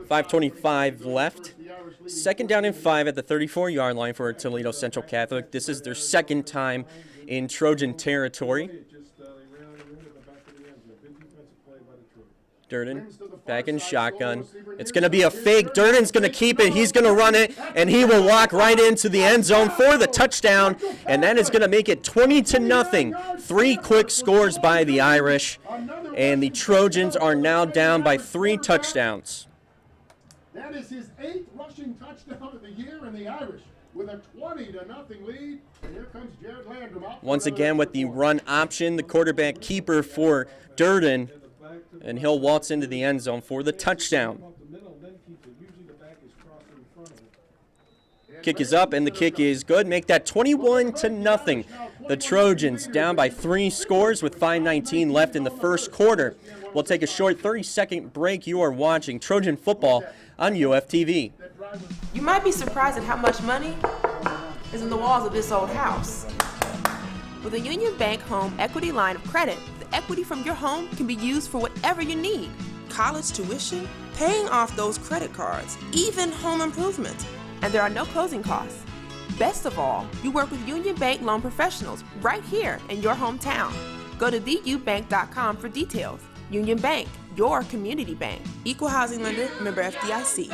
5:25 left. Second down and 5 at the 34-yard line for Toledo Central Catholic. This is their second time in Trojan territory. Durden back in shotgun. It's going to be a fake. Durden's going to keep it. He's going to run it, and he will walk right into the end zone for the touchdown, and that is going to make it 20-0. 3 quick scores by the Irish, and the Trojans are now down by 3 touchdowns. That is his 8th rushing touchdown of the year, and the Irish with a 20-0 lead. And here comes Jared Landrum out. Once again with the run option, the quarterback keeper for Durden, and he'll waltz into the end zone for the touchdown. Kick is up, and the kick is good. Make that 21-0. The Trojans down by 3 scores with 5:19 left in the first quarter. We'll take a short 30-second break. You are watching Trojan football on UFTV. You might be surprised at how much money is in the walls of this old house. With a Union Bank Home Equity Line of Credit, the equity from your home can be used for whatever you need. College tuition, paying off those credit cards, even home improvement. And there are no closing costs. Best of all, you work with Union Bank loan professionals right here in your hometown. Go to thubank.com for details. Union Bank, your community bank. Equal housing lender, member FDIC.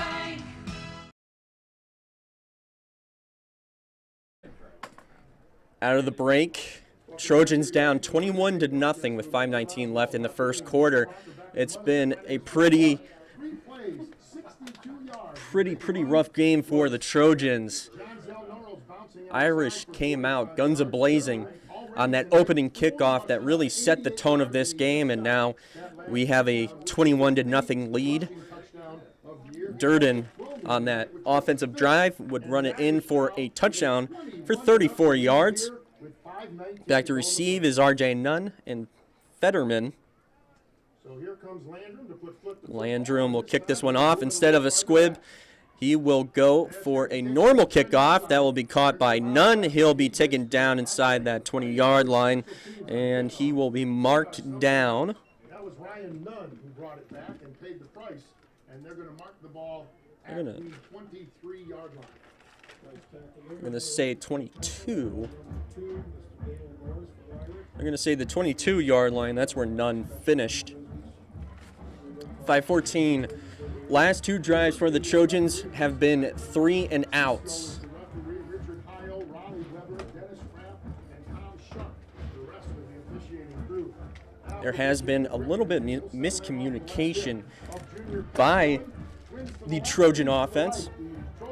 Out of the break, Trojans down 21-0 with 5:19 left in the first quarter. It's been a pretty rough game for the Trojans. Irish came out guns a-blazing on that opening kickoff that really set the tone of this game, and now we have a 21-0 lead. Durden on that offensive drive would run it in for a touchdown for 34 yards. Back to receive is R.J. Nunn and Fetterman. Landrum will kick this one off. Instead of a squib, he will go for a normal kickoff. That will be caught by Nunn. He'll be taken down inside that 20-yard line, and he will be marked down. That was Ryan Nunn who brought it back and paid the price, and they're going to mark the ball at the 23-yard line. I'm going to say 22. I'm going to say the 22-yard line. That's where Nunn finished. 5:14. Last 2 drives for the Trojans have been 3 and outs. There has been a little bit of miscommunication by the Trojan offense.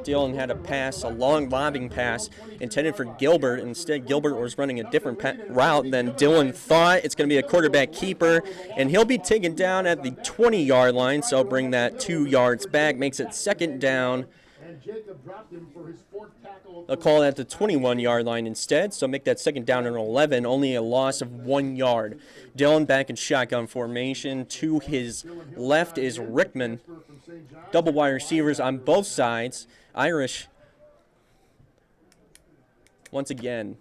Dylan had a pass, a long lobbing pass intended for Gilbert. Instead, Gilbert was running a different route than Dylan thought. It's going to be a quarterback keeper, and he'll be taken down at the 20-yard line, so bring that 2 yards back. Makes it second down. They'll call it at the 21-yard line instead, so make that second down and 11, only a loss of 1 yard. Dylan back in shotgun formation. To his left is Rickman. Double wide receivers on both sides. Irish, once again,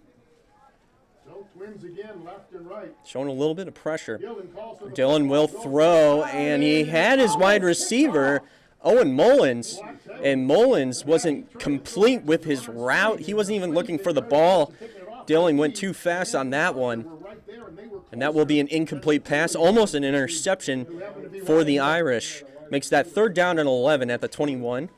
showing a little bit of pressure. Dylan will throw, and he had his wide receiver, Owen Mullins, and Mullins wasn't complete with his route. He wasn't even looking for the ball. Dylan went too fast on that one, and that will be an incomplete pass, almost an interception for the Irish. Makes that third down and 11 at the 21.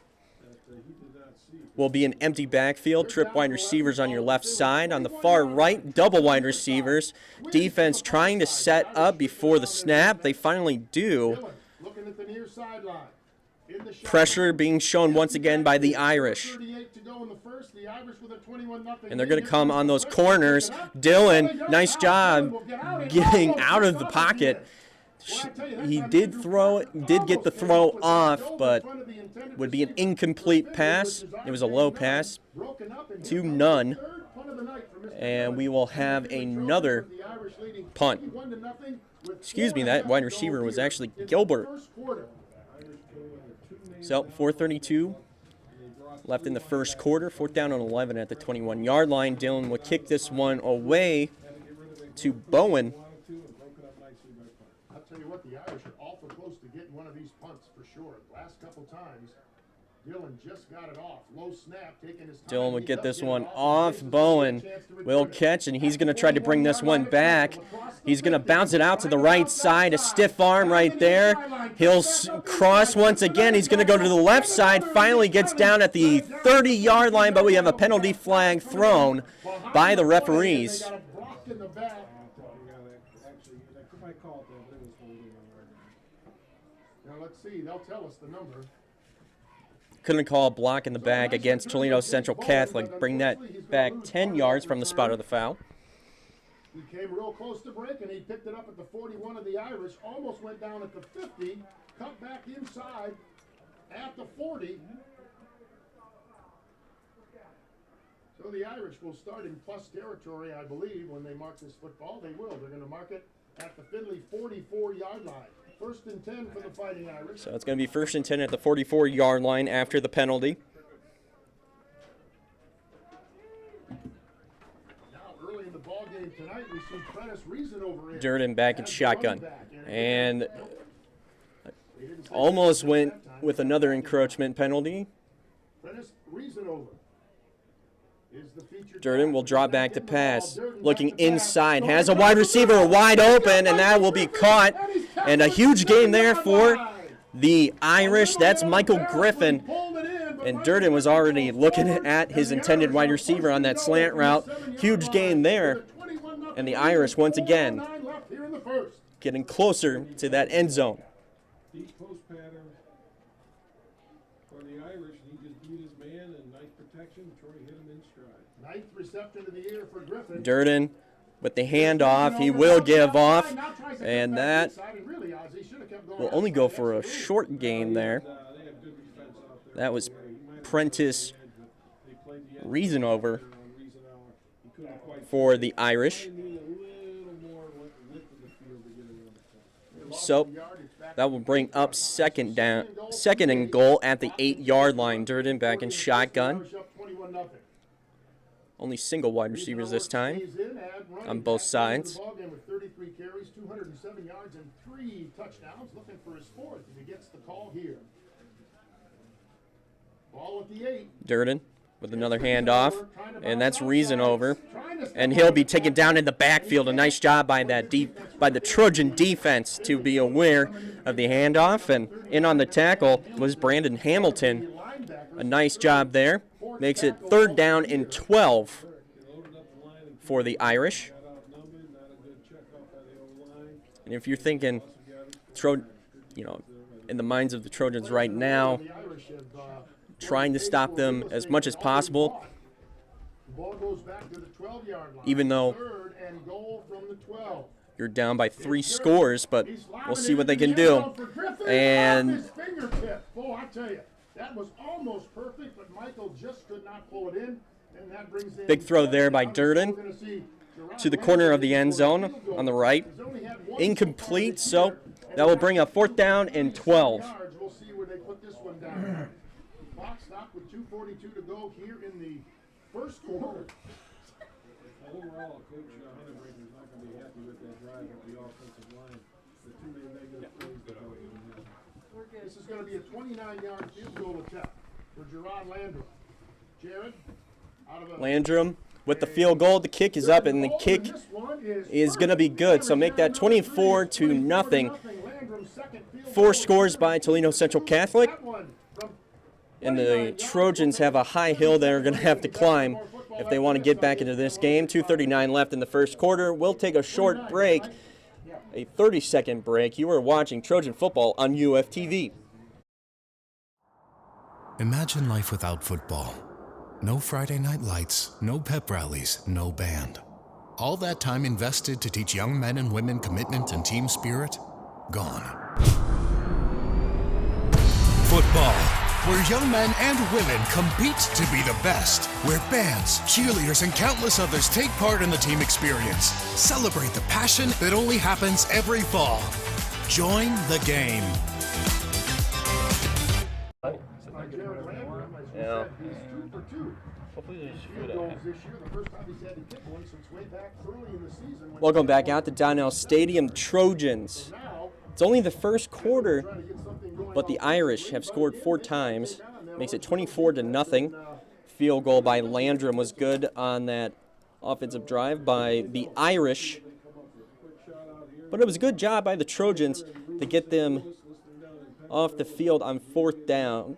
Will be an empty backfield. Trip wide receivers on your left side. On the far right, double wide receivers. Defense trying to set up before the snap. They finally do. Pressure being shown once again by the Irish. And they're going to come on those corners. Dylan, nice job getting out of the pocket. He did get the throw off, but would be an incomplete pass. It was a low pass to Nunn, and we will have another punt. Excuse me, that wide receiver was actually Gilbert. So 4:32 left in the first quarter. 4th down and 11 at the 21-yard line. Dylan will kick this one away to Bowen. tell you what, the Irish are awful close to getting one of these punts for sure. Last couple times, Dillon just got it off. Low snap, taking his time. Dillon would get this one off. Bowen will catch, and he's going to try to bring this one back. He's going to bounce it out to the right side. A stiff arm right there. He'll cross once again. He's going to go to the left side. Finally gets down at the 30-yard line, but we have a penalty flag thrown by the referees. Now let's see. They'll tell us the number. Couldn't call a block in the bag against Toledo Central Catholic. Bring that back 10 yards from the spot of the foul. He came real close to breaking. He picked it up at the 41 of the Irish. Almost went down at the 50. Cut back inside at the 40. So the Irish will start in plus territory, I believe, when they mark this football. They will. They're going to mark it at the Findlay 44-yard line. 1st and 10 for the Fighting Irish. So it's going to be 1st and 10 at the 44-yard line after the penalty. Now, early in the ball game tonight, we see Prentice Reason over in. Durden back at shotgun. And almost went with another encroachment penalty. Prentice Reason over. Durden will draw back to pass. Looking inside. Has a wide receiver wide open, and that will be caught. And a huge gain there for the Irish. That's Michael Griffin. And Durden was already looking at his intended wide receiver on that slant route. Huge gain there. And the Irish, once again, getting closer to that end zone. Deep post pattern for the Irish. He just beat his man and nice protection. Troy hit him in stride. 9th reception of the year for Griffin. Durden with the handoff. He will give off. And that will only go for a short gain there. That was Prentice Reason over for the Irish. So that will bring up second and goal at the 8-yard line. Durden back in shotgun. Only single wide receivers this time on both sides. 33 carries, 207 yards, and 3 touchdowns. Looking for his 4th if he gets the call here. Ball at the 8. Durden with another handoff, and that's Reason over. And he'll be taken down in the backfield. A nice job by the Trojan defense to be aware of the handoff. And in on the tackle was Brandon Hamilton. A nice job there. Makes it 3rd down and 12 for the Irish. And if you're thinking, in the minds of the Trojans right now, trying to stop them as much as possible, even though you're down by 3 scores, but we'll see what they can do. And that was almost perfect, but Michael just could not pull it in, and that brings in big throw there by Durden to the corner of the end zone on the right. Incomplete, so that will bring up 4th down and 12. We'll see where they put this one down. Clock stopped with 2:42 to go here in the 1st quarter. Overall, Coach Hunterbreaker is not going to be happy with that drive of the offensive line. The 2 main negative plays that go in. This is going to be a 29-yard field goal attempt for Gerard Landrum. Jared, out of a Landrum with the field goal. The kick is up, and the kick is going to be good. So make that 24-0. 4 scores by Toledo Central Catholic. And the Trojans have a high hill they're going to have to climb if they want to get back into this game. 2:39 left in the 1st quarter. We'll take a short break, a 30-second break. You are watching Trojan football on UFTV. Imagine life without football. No Friday night lights, no pep rallies, no band. All that time invested to teach young men and women commitment and team spirit, gone. Football, where young men and women compete to be the best, where bands, cheerleaders, and countless others take part in the team experience. Celebrate the passion that only happens every fall. Join the game. Yeah. He's 2 for 2. Hopefully Field goals this year, the first time he's had to kick one since way back early in the season. Welcome back out to Donnell Stadium. Trojans It's only the first quarter, but the Irish have scored 4 times. Makes it 24-0. Field goal by Landrum was good on that offensive drive by the Irish. But it was a good job by the Trojans to get them off the field on 4th down.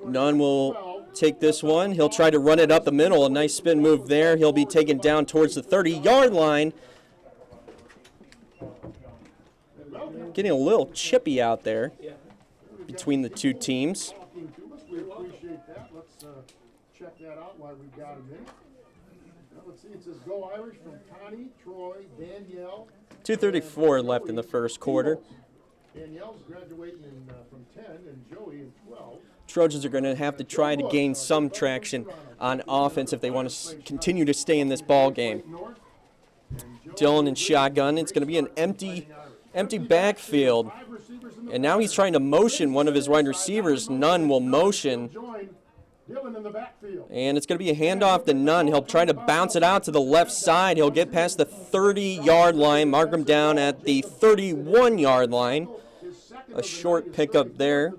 Nunn will take this one. He'll try to run it up the middle. A nice spin move there. He'll be taken down towards the 30-yard line. Getting a little chippy out there between the two teams. We appreciate that. Let's check that out while we've got a minute. Let's see, it says Go Irish from Connie, Troy, Danielle. 2:34 left in the first quarter. Danielle's graduating from 10 and Joey in 12. Trojans are going to have to try to gain some traction on offense if they want to continue to stay in this ball game. Dillon in shotgun. It's going to be an empty backfield. And now he's trying to motion one of his wide receivers. Nunn will motion. And it's going to be a handoff to Nunn. He'll try to bounce it out to the left side. He'll get past the 30-yard line, mark him down at the 31-yard line. A short pickup there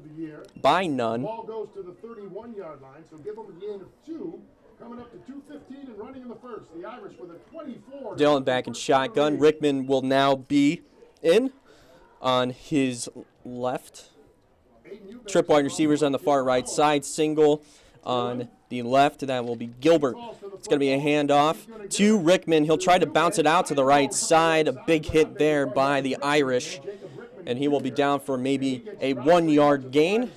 by Nunn. Ball goes to the 31-yard line, so give them a gain of 2. Coming up to 2:15 and running in the first. The Irish with a 24. Dillon back in shotgun. Rickman will now be in on his left. Trip wide receivers on the far right side. Single on the left. That will be Gilbert. It's going to be a handoff to Rickman. He'll try to bounce it out to the right side. A big hit there by the Irish. And he will be down for maybe a 1-yard gain.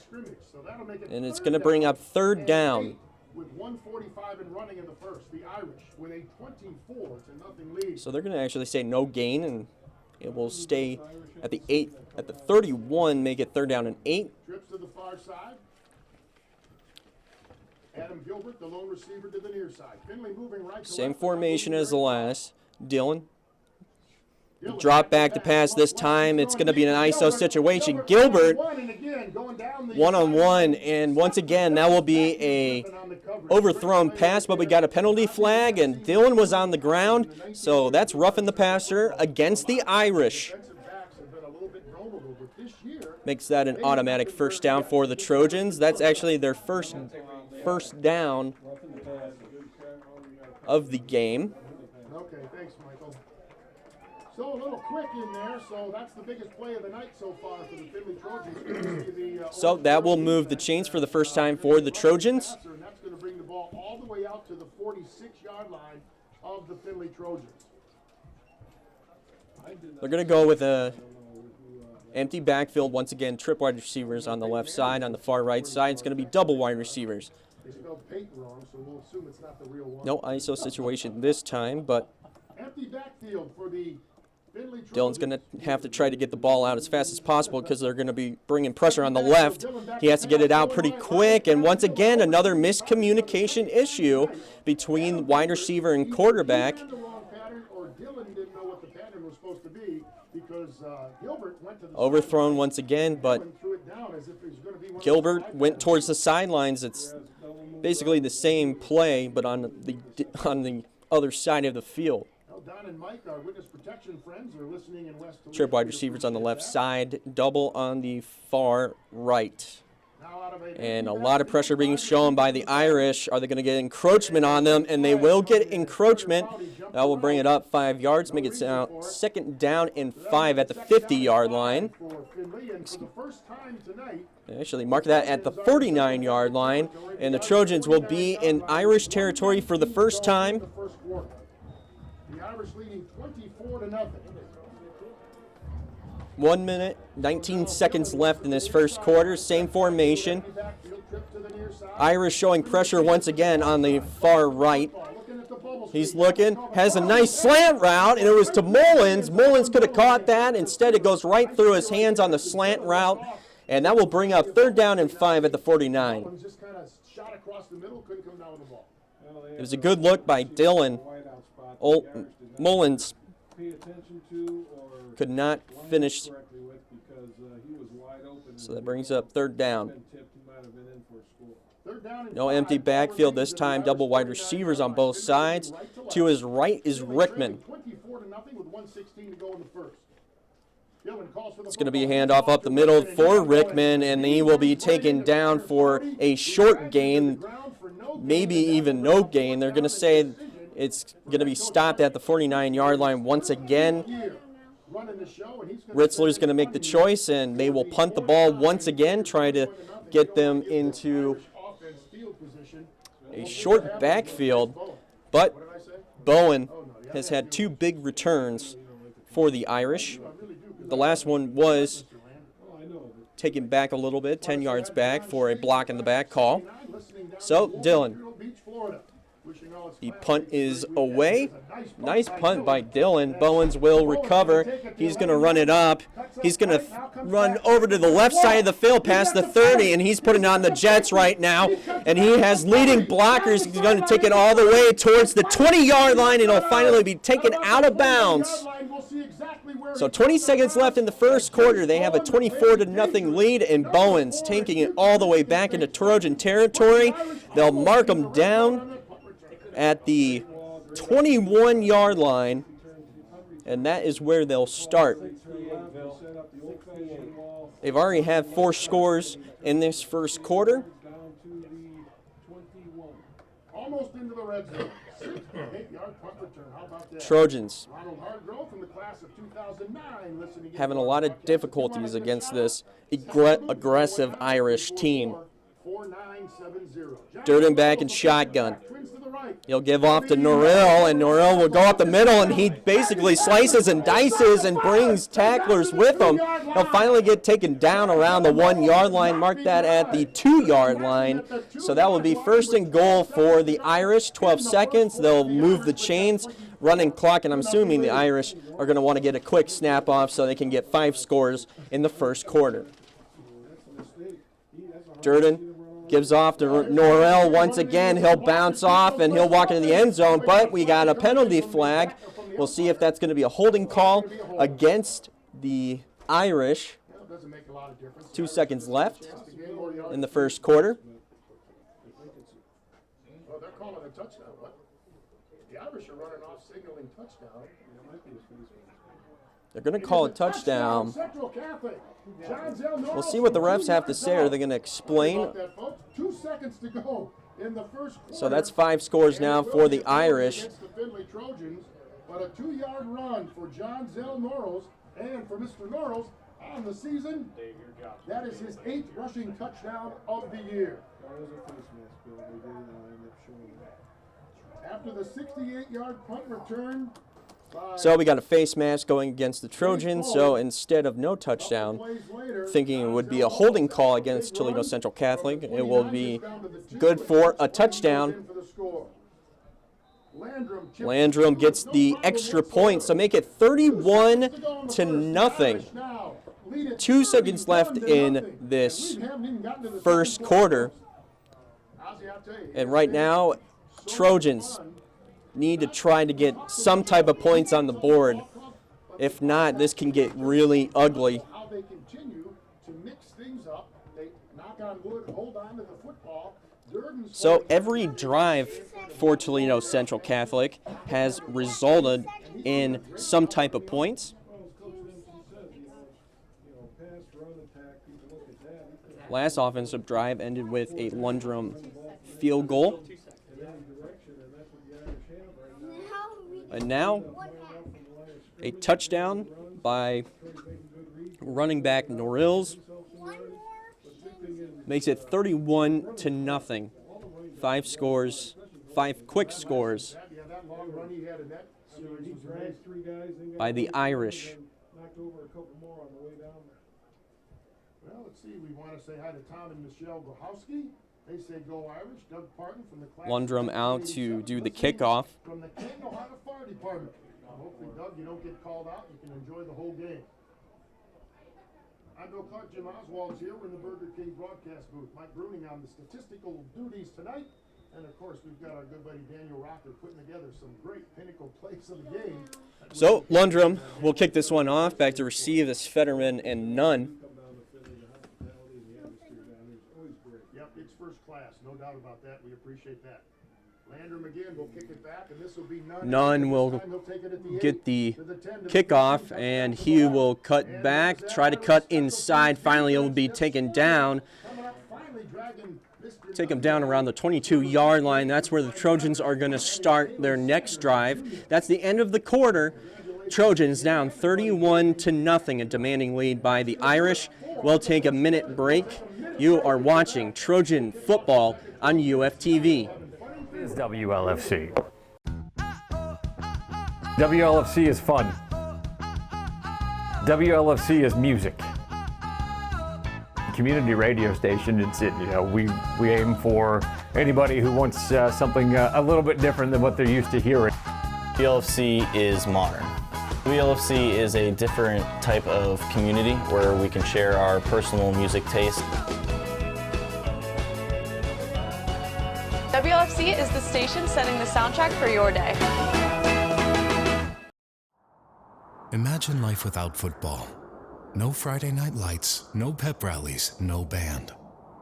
And it's going to bring up 3rd down. With 1:45 and running in the first, the Irish with a 24-0 lead. So they're going to actually say no gain, and it will stay at the 8, at the 31, make it 3rd down and 8. Trips to the far side. Adam Gilbert, the lone receiver, to the near side. Findlay moving right to Same left. formation as the last. Dillon. Drop back to pass this time. It's going to be an ISO situation. Gilbert, one-on-one, and once again, that will be a overthrown pass, but we got a penalty flag, and Dillon was on the ground, so that's roughing the passer against the Irish. Makes that an automatic 1st down for the Trojans. That's actually their first down of the game. Okay, thanks, Michael. So a little quick in there, so that's the biggest play of the night so far for the Findlay Trojans. So that will move the chains for the first time for the Trojans. And that's going to bring the ball all the way out to the 46-yard line of the Findlay Trojans. They're going to go with a empty backfield. Once again, trip wide receivers on the left side. On the far right side, it's going to be double wide receivers. They spelled Peyton wrong, so we'll assume it's not the real one. No ISO situation this time, but Empty backfield for the Findlay Trojans. Dillon's going to have to try to get the ball out as fast as possible because they're going to be bringing pressure on the left. He has to get it out pretty quick, and once again, another miscommunication issue between wide receiver and quarterback. Either the wrong pattern or Dillon didn't know what the pattern was supposed to be because Gilbert went to the Overthrown once again, but and threw it down as if it was going to be one of Gilbert the went towards the sidelines. It's basically the same play, but on the other side of the field. Well, Don and Mike, our witness protection friends, are listening in West Toledo. Trip wide receivers on the left side, double on the far right. Now out of And a lot of pressure being shown by the Irish. Are they going to get encroachment on them? And they will get encroachment. That will bring it up 5 yards, make it now 2nd down and 5 at the 50-yard line. for Findlay, and for the first time tonight, Actually, mark that at the 49-yard line. And the Trojans will be in Irish territory for the first time. the first quarter. The Irish leading 24-0. 1 minute, 19 seconds left in this first quarter. Same formation. Backfield trip to the near side. Irish showing pressure once again on the far right. Looking at the bubble He's screen. looking, has a nice slant route, and it was to Mullins. Mullins could have caught that. Instead, it goes right through his hands on the slant route, and that will bring up 3rd down and 5 at the 49. Mullins just kind of shot across the middle, couldn't come down with the ball. It was a good look by Dillon. Mullins Pay attention to or could not finish, correctly with because he was wide open. so that brings up 3rd down. Been tipped, he might have been in for a score. Third down and No 5. empty backfield this time, double wide receivers on both sides. To his right is Rickman. 24-0 with 1:16 to go in the first. It's going to be a handoff up the middle for Rickman, and he will be taken down for a short gain, maybe even no gain. They're going to say it's going to be stopped at the 49-yard line once again. Ritzler's going to make the choice, and they will punt the ball once again, try to get them into a short backfield. But Bowen has had 2 big returns for the Irish. The last one was taken back a little bit, 10 yards back for a block in the back call. So, Dylan, the punt is away. Nice punt by Dylan. Bowens will recover. He's going to run it up. He's going to run over to the left side of the field past the 30, and he's putting on the Jets right now. And he has leading blockers. He's going to take it all the way towards the 20-yard line, and it'll finally be taken out of bounds. So 20 seconds left in the first quarter. They have a 24-0 lead, and Bowens taking it all the way back into Trojan territory. They'll mark him down at the 21-yard line, and that is where they'll start. They've already had 4 scores in this first quarter. Almost into the red zone. 8-yard punt return. How about that? Trojans Ronald Hargrove from the class of 2009 listening in having a lot of difficulties against this aggressive Irish team. 4970. Durden back in shotgun. He'll give off to Norrell, and Norrell will go up the middle, and he basically slices and dices and brings tacklers with him. He'll finally get taken down around the 1-yard line. Mark that at the 2-yard line. So that will be first and goal for the Irish. 12 seconds. They'll move the chains, running clock, and I'm assuming the Irish are going to want to get a quick snap off so they can get 5 scores in the first quarter. Durden gives off to Norrell once again. He'll bounce off and he'll walk into the end zone, but we got a penalty flag. We'll see if that's going to be a holding call against the Irish. 2 seconds left in the first quarter. Well, they're calling a touchdown. What? The Irish are running off signaling touchdown. They're going to call a touchdown. We'll see what the refs have to say. Are they going to explain? 2 seconds to go in the first quarter. So that's 5 scores now for the Irish. The Findlay Trojans, but a 2-yard run for John Zell Norrells, and for Mr. Norrells on the season. That is his 8th rushing touchdown of the year. After the 68-yard punt return. So we got a face mask going against the Trojans. So instead of no touchdown, thinking it would be a holding call against Toledo Central Catholic, it will be good for a touchdown. Landrum gets the extra point, so make it 31-0. 2 seconds left in this first quarter. And right now, Trojans need to try to get some type of points on the board. If not, this can get really ugly. So every drive for Toledo Central Catholic has resulted in some type of points. Last offensive drive ended with a Lundrum field goal. And now, a touchdown by running back Norrells makes it 31-0. 5 scores, 5 quick scores by the Irish. Well, let's see. We want to say hi to Tom and Michelle Gohowski. They say go Irish. Doug Parton from the class. Lundrum out to do the kickoff. From the King Ohio Fire Department. Hopefully, Doug, you don't get called out. You can enjoy the whole game. I'm Bill Clark. Jim Oswald's here. We're in the Burger King broadcast booth. Mike Bruning on the statistical duties tonight. And, of course, we've got our good buddy Daniel Rocker putting together some great pinnacle plays of the game. So, Lundrum will kick this one off. Back to receive is Fetterman and Nunn. Yep, it's first class. No doubt about that. We appreciate that. Landrum again will kick it back, and this will be Nunn will get the kickoff, and he will cut back, try to cut inside. Finally, it will be taken down. Take him down around the 22-yard line. That's where the Trojans are going to start their next drive. That's the end of the quarter. Trojans down 31-0, a demanding lead by the Irish. We'll take a minute break. You are watching Trojan football on UFTV. This is WLFC. WLFC is fun. WLFC is music. Community radio station. We aim for anybody who wants something a little bit different than what they're used to hearing. WLFC is modern. WLFC is a different type of community where we can share our personal music taste. WLFC is the station setting the soundtrack for your day. Imagine life without football. No Friday night lights, no pep rallies, no band.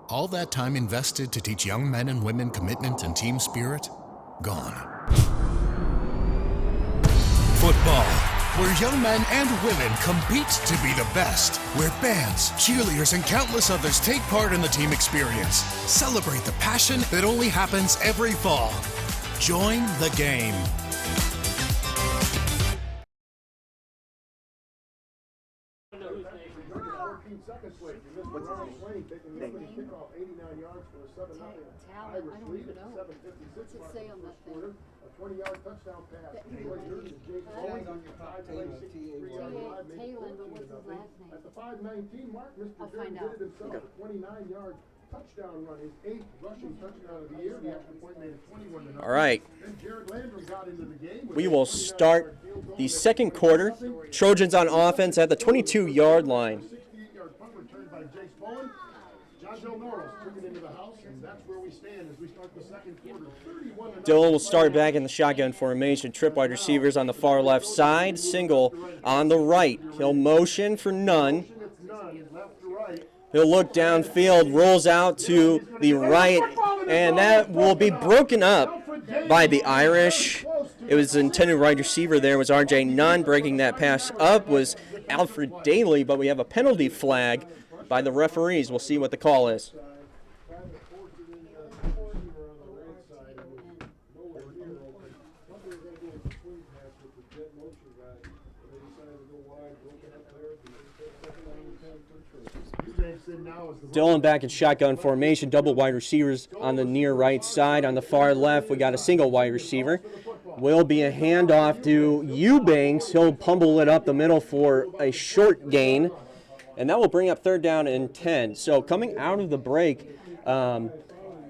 All that time invested to teach young men and women commitment and team spirit, gone. Football, where young men and women compete to be the best, where bands, cheerleaders, and countless others take part in the team experience. Celebrate the passion that only happens every fall. Join the game. Seconds late. You missed Ronald Swain taking the opening kickoff 89 yards for a 7-0 Irish lead at 7:56 mark in the first quarter. A 20-yard touchdown pass. At the 5:19 mark, Mr. Durden did it himself. A 29-yard touchdown run, his 8th rushing touchdown of the year. The extra point made it 21-0. All right. Then Jared Landrum got into the game. We will start the second quarter. Trojans on offense at the 22-yard line. Dillon will start back in the shotgun formation. Trip wide receivers on the far left side. Single on the right. He'll motion for Nunn. He'll look downfield, rolls out to the right, and that will be broken up by the Irish. It was the intended wide receiver there was R.J. Nunn. Breaking that pass up was Alfred Daly, but we have a penalty flag by the referees. We'll see what the call is. Dillon back in shotgun formation, double wide receivers on the near right side. On the far left, we got a single wide receiver. Will be a handoff to Eubanks. He'll pummel it up the middle for a short gain, and that will bring up 3rd down and 10. So coming out of the break, a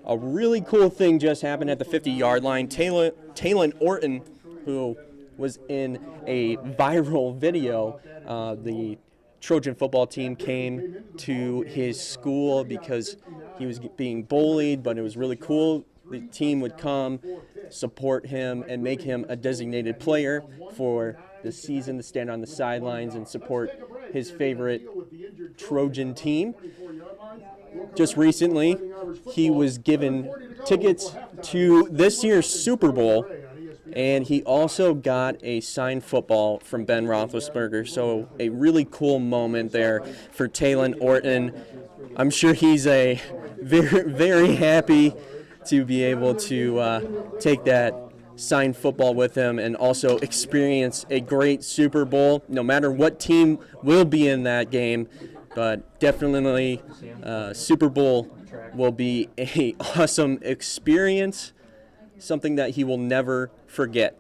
really cool thing just happened at the 50-yard line. Talon Orton, who was in a viral video, the Trojan football team came to his school because he was being bullied, but it was really cool. The team would come, support him, and make him a designated player for the season to stand on the sidelines and support his favorite Trojan team. Just recently, he was given tickets to this year's Super Bowl, and he also got a signed football from Ben Roethlisberger. So a really cool moment there for Talon Orton. I'm sure he's very, very happy to be able to take that signed football with him and also experience a great Super Bowl, no matter what team will be in that game. But definitely Super Bowl will be an awesome experience, something that he will never forget.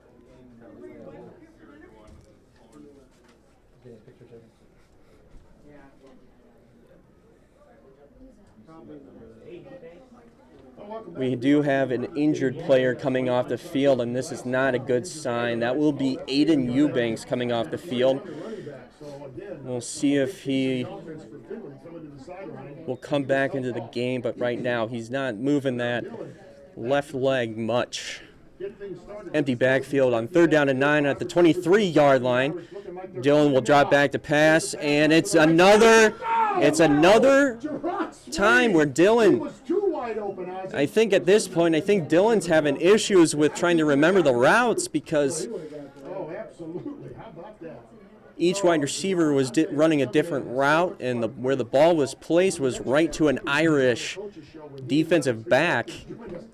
We do have an injured player coming off the field, and this is not a good sign. That will be Aiden Eubanks coming off the field. We'll see if he will come back into the game, but right now he's not moving that left leg much. Empty backfield on 3rd down and 9 at the 23-yard line. Dillon will drop back to pass, and it's another time where Dillon wide open, Ozzy. I think at this point, I think Dylan's having issues with trying to remember the routes because Oh, absolutely. How about that? each wide receiver was running a different route, and where the ball was placed was right to an Irish defensive back.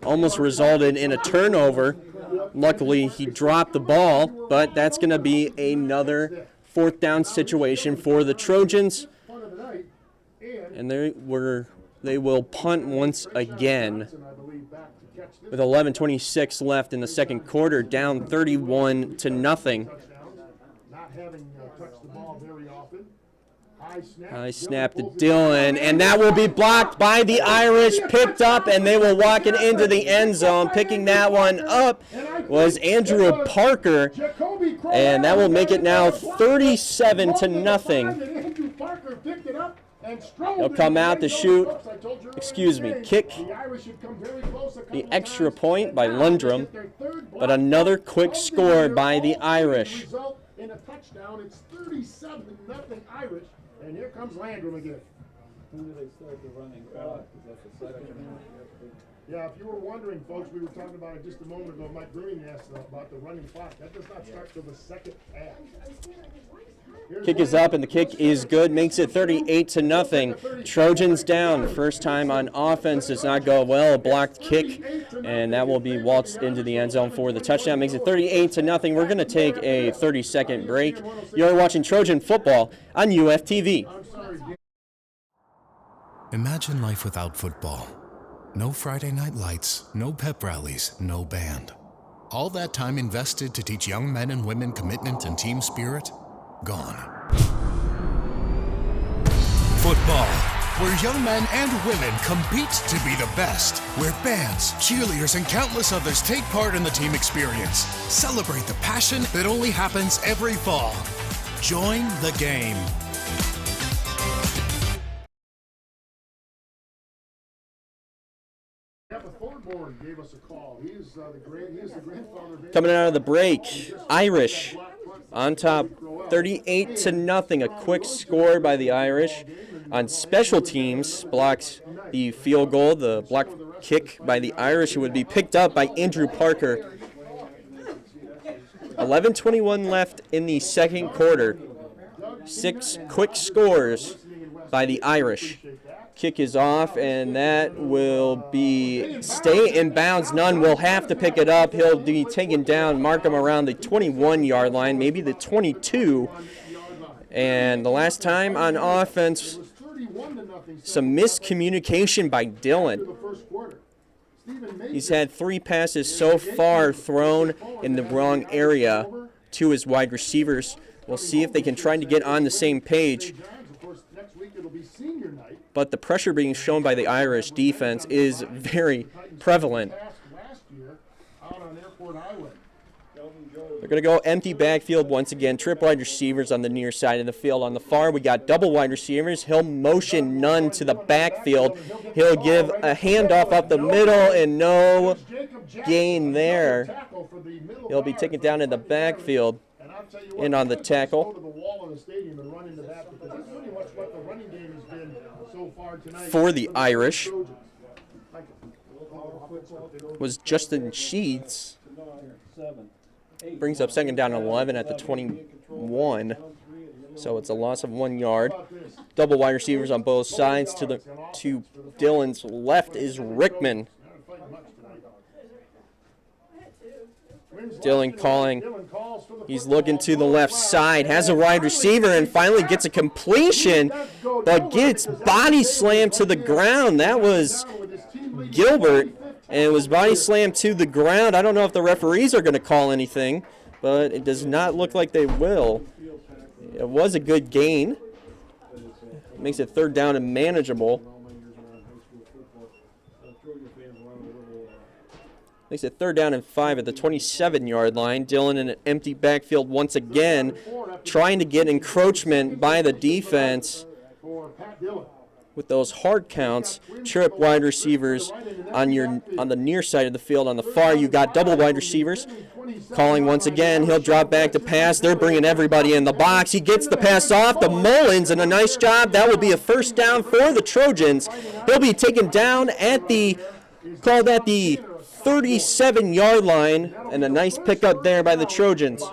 Almost resulted in a turnover. Luckily, he dropped the ball, but that's going to be another fourth down situation for the Trojans. Punt of the night. And They will punt once again I believe back to catch this with 11:26 left in the second quarter, down 31-0. touchdown. Not having touched the ball very often. High snap to Dylan, and that will be blocked by the Irish, picked up, and they will walk it into the end zone. Picking that one up was Andrew Parker, and that will make it now 37-0. Andrew Parker picked it up and strode He'll come out to shoot, kick The Irish should come very close a the couple extra times. point by And now they Lundrum, get their third block. but another quick score by the All Irish. result in a touchdown. It's 37-0 Irish. And here comes Landrum again. When do they start the running clock? Is that the second half? Yeah, if you were wondering, folks, we were talking about it just a moment ago. Mike Brewing asked about the running clock. That does not start till the second half. Kick is up, and the kick is good. Makes it 38-0. Trojans down. First time on offense does not go well. A blocked kick, and that will be waltzed into the end zone for the touchdown. Makes it 38-0. We're going to take a 30-second break. You're watching Trojan football on UFTV. Imagine life without football. No Friday night lights, no pep rallies, no band. All that time invested to teach young men and women commitment and team spirit, gone. Football, where young men and women compete to be the best, where bands, cheerleaders, and countless others take part in the team experience. Celebrate the passion that only happens every fall. Join the game. Thornborn gave us a call. He is the grandfather of Coming out of the break, Irish on top 38-0. A quick score by the Irish. On special teams, blocks the field goal, the block kick by the Irish. It would be picked up by Andrew Parker. 11:21 left in the second quarter. 6 quick scores by the Irish. Kick is off, and that will be stay in bounds. Nunn will have to pick it up. He'll be taken down, mark him around the 21-yard line, maybe the 22. And the last time on offense, some miscommunication by Dylan. He's had 3 passes so far thrown in the wrong area to his wide receivers. We'll see if they can try to get on the same page. But the pressure being shown by the Irish defense is very prevalent. They're going to go empty backfield once again. Trip wide receivers on the near side of the field. On the far, we got double wide receivers. He'll motion Nunn to the backfield. He'll give a handoff up the middle, and no gain there. He'll be taken down in the backfield. In on the tackle for the Irish was Justin Sheets. Brings up second down and 11 at the 21. So it's a loss of 1 yard. Double wide receivers on both sides. To Dylan's left is Rickman. Dylan calling. He's looking to the left side, has a wide receiver, and finally gets a completion, but gets body slammed to the ground. That was Gilbert, and it was body slammed to the ground. I don't know if the referees are going to call anything, but it does not look like they will. It was a good gain. Makes it third down and manageable. Makes it third down and 5 at the 27-yard line. Dylan in an empty backfield once again, trying to get encroachment by the defense. with those hard counts, trip wide receivers on the near side of the field. On the far, you got double wide receivers. Calling once again, he'll drop back to pass. They're bringing everybody in the box. He gets the pass off to Mullins, and a nice job. That will be a first down for the Trojans. He'll be taken down at the 37-yard line, and a nice pickup there by the Trojans.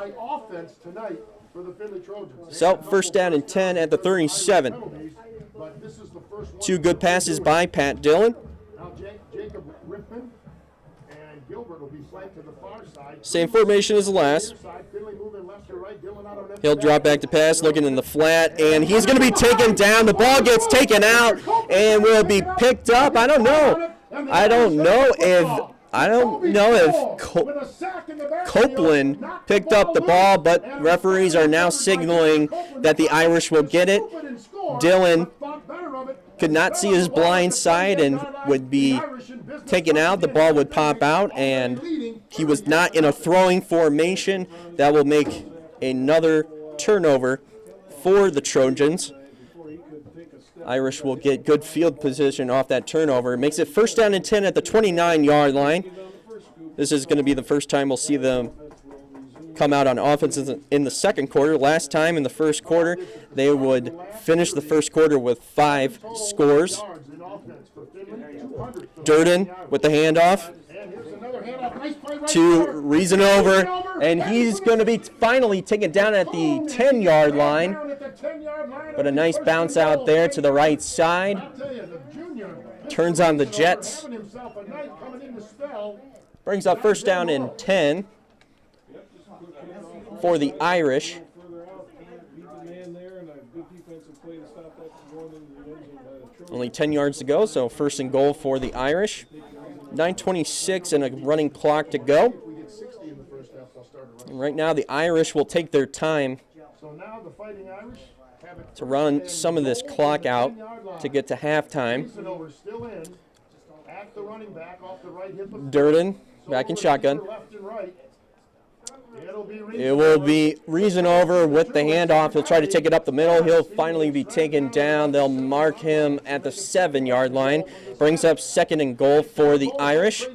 So first down and 10 at the 37. Two good passes by Pat Dillon. Same formation as the last. He'll drop back to pass, looking in the flat, and he's going to be taken down. The ball gets taken out and will be picked up. I don't know if Copeland picked up the ball, but referees are now signaling that the Irish will get it. Dillon could not see his blind side and would be taken out. The ball would pop out, and he was not in a throwing formation. That will make another turnover for the Trojans. Irish will get good field position off that turnover. It makes it first down and 10 at the 29-yard line. This is going to be the first time we'll see them come out on offense in the second quarter. Last time in the first quarter, they would finish the first quarter with 5 scores. Durden with the handoff to Reasonover, and he's going to be finally taken down at the 10-yard line. But a nice bounce out there to the right side. Turns on the Jets. Brings up first down and 10 for the Irish. Only 10 yards to go, so first and goal for the Irish. 9:26 and a running clock to go. And right now the Irish will take their time to run some of this clock out to get to halftime. Durden back in shotgun. It will be Reasonover with the handoff. He'll try to take it up the middle. He'll finally be taken down. They'll mark him at the 7-yard line. Brings up second and goal for the Irish.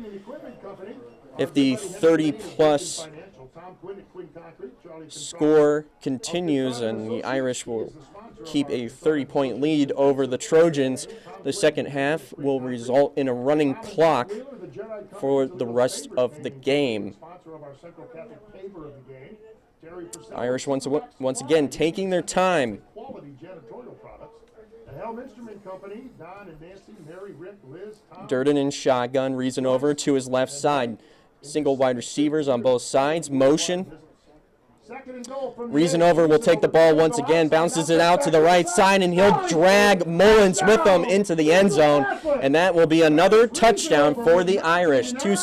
If the 30-plus score continues and the Irish will keep a 30-point lead over the Trojans, the second half will result in a running clock for the rest of the game. Irish once again taking their time. Durden in shotgun, Reasonover to his left side. Single wide receivers on both sides. Motion. Reasonover will take the ball once again, bounces it out to the right side, and he'll drag Mullins with him into the end zone, and that will be another touchdown for the Irish. Two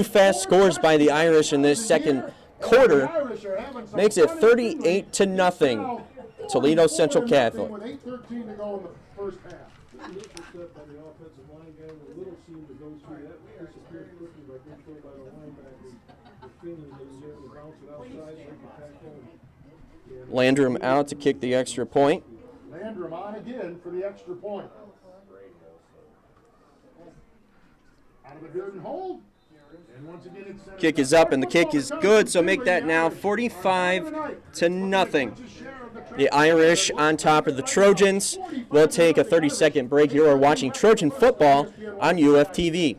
fast scores by the Irish in this second quarter makes it 38-0. Toledo Central Catholic. Landrum out to kick the extra point. Landrum on again for the extra point. Out of the Durden hold. And once again it's kick is up, and the kick is good, so make that now 45-0. The Irish on top of the Trojans. We'll take a 30-second break. You are watching Trojan football on UFTV.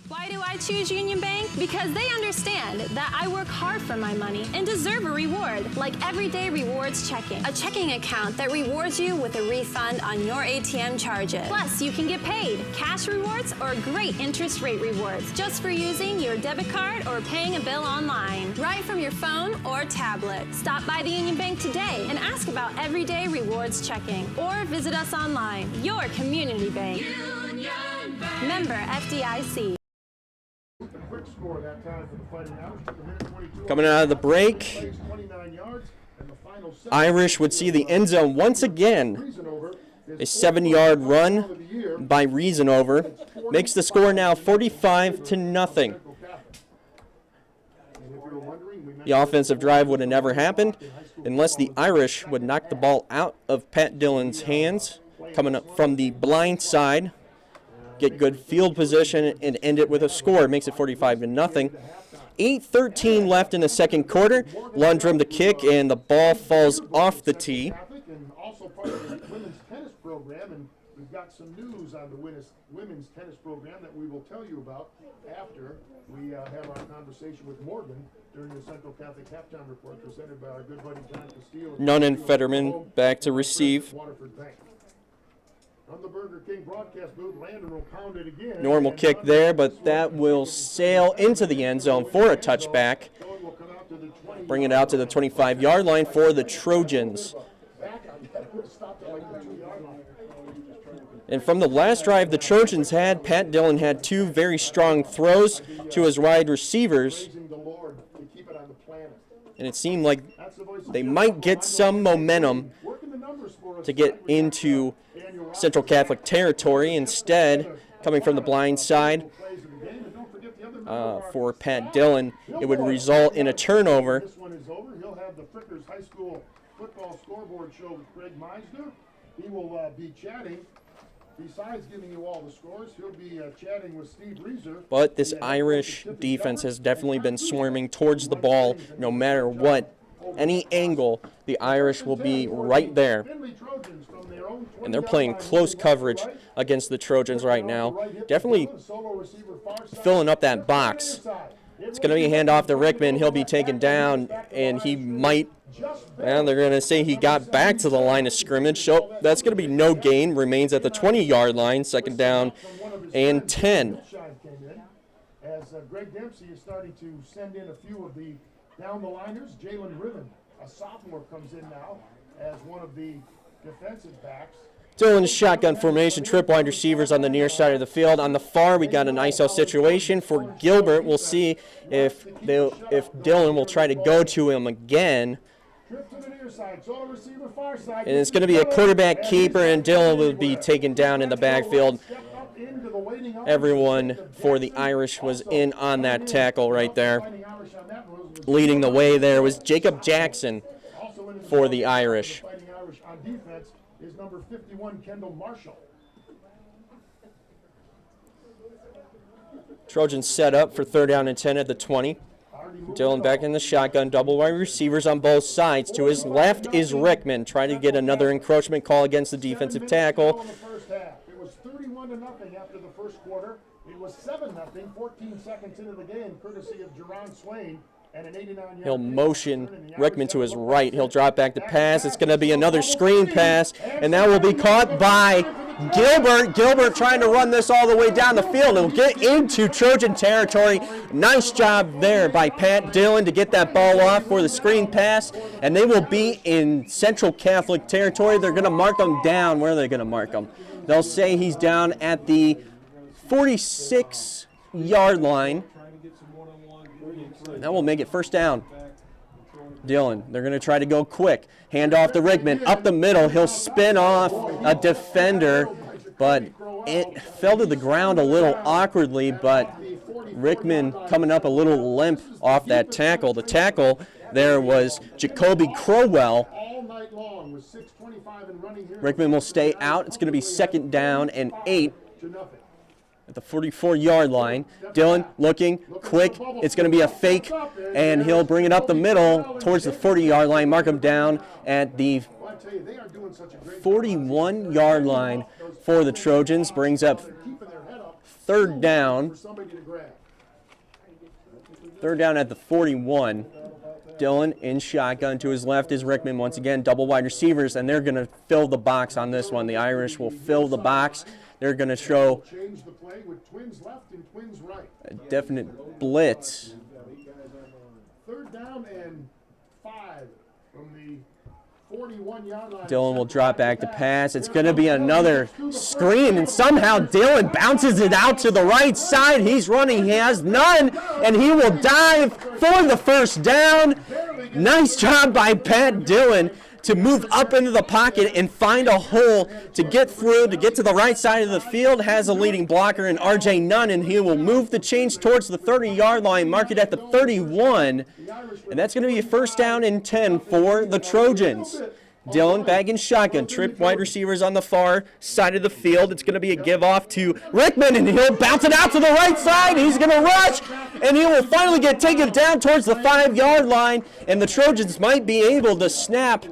Why do I choose Union Bank? Because they understand that I work hard for my money and deserve a reward, like everyday rewards checking. A checking account that rewards you with a refund on your ATM charges. Plus, you can get paid, cash rewards, or great interest rate rewards just for using your debit card or paying a bill online, right from your phone or tablet. Stop by the Union Bank today and ask about everyday rewards checking, or visit us online. Your community bank. Union Bank. Member FDIC. Coming out of the break, Irish would see the end zone once again. A 7-yard run by Reasonover makes the score now 45-0. The offensive drive would have never happened unless the Irish would knock the ball out of Pat Dillon's hands, coming up from the blind side, get good field position, and end it with a score. It makes it 45-0. 8:13 left in the second quarter. Lundrum the kick, and the ball falls off the tee. And also part of the women's tennis program, and we've got some news on the women's tennis program that we will tell you about after we have our conversation with Morgan during the Central Catholic Halftime Report presented by our good buddy John Castillo. Nunn and Fetterman back to receive. Waterford Bank. From the Burger King broadcast booth, Landon will pound it again. Normal kick there, but that will sail into the end zone for a touchback. Bring it out to the 25-yard line for the Trojans. And from the last drive the Trojans had, Pat Dillon had two very strong throws to his wide receivers. And it seemed like they might get some momentum to get into Central Catholic territory. Instead, coming from the blind side for Pat Dillon, it would result in a turnover. This one is over. He'll have the Frickers High School football scoreboard show with Greg Meisner. He will be chatting. Besides giving you all the scores, he'll be chatting with Steve Reeser. But this Irish defense has definitely been swarming towards the ball no matter what. Any angle, the Irish will be right there. And they're playing close coverage against the Trojans right now. Definitely filling up that box. It's going to be a handoff to Rickman. He'll be taken down, and he might, well, they're going to say he got back to the line of scrimmage. So that's going to be no gain. Remains at the 20-yard line, second down and 10. As Greg Dempsey is starting to send in a few of the down-the-liners, Jalen Riven, a sophomore, comes in now as one of the defensive backs. Dillon's shotgun formation, trip wide receivers on the near side of the field. On the far, we got an ISO situation for Gilbert. We'll see if Dillon will try to go to him again. And it's going to be a quarterback keeper, and Dillon will be taken down in the backfield. Everyone for the Irish was in on that tackle right there. Leading the way there was Jacob Jackson for the Irish. On defense is number 51, Kendall Marshall. Trojans set up for third down and 10 at the 20. Dillon back in the shotgun, double wide receivers on both sides. To his left is Rickman, trying to get another encroachment call against the defensive tackle. It was 31-0 after the first quarter. It was 7-0, 14 seconds into the game, courtesy of Jerron Swain. He'll motion Rickman to his right. He'll drop back to pass. It's going to be another screen pass, and that will be caught by Gilbert. Gilbert trying to run this all the way down the field. He'll get into Trojan territory. Nice job there by Pat Dillon to get that ball off for the screen pass, and they will be in Central Catholic territory. They're going to mark him down. Where are they going to mark him? They'll say he's down at the 46-yard line. That will make it first down. Dillon, they're going to try to go quick. Hand off to Rickman. Up the middle, he'll spin off a defender, but it fell to the ground a little awkwardly, but Rickman coming up a little limp off that tackle. The tackle there was Jacoby Crowell. Rickman will stay out. It's going to be second down and 8. At the 44-yard line. Dillon looking quick. It's going to be a fake, and he'll bring it up the middle towards the 40-yard line, mark him down at the 41-yard line for the Trojans. Brings up third down. Third down at the 41. Dillon in shotgun. To his left is Rickman once again. Double wide receivers, and they're going to fill the box on this one. The Irish will fill the box. They're going to show a definite blitz. Third down and 5 from the 41-yard line. Dillon will drop back to pass. It's going to be another screen, and somehow Dillon bounces it out to the right side. He's running. He has none, and he will dive for the first down. Nice job by Pat Dillon to move up into the pocket and find a hole to get through, to get to the right side of the field. Has a leading blocker in R.J. Nunn, and he will move the chains towards the 30-yard line, mark it at the 31, and that's going to be a first down and 10 for the Trojans. Dylan back in shotgun, trip wide receivers on the far side of the field. It's going to be a give off to Rickman, and he'll bounce it out to the right side. He's going to rush, and he will finally get taken down towards the 5-yard line, and the Trojans might be able to snap.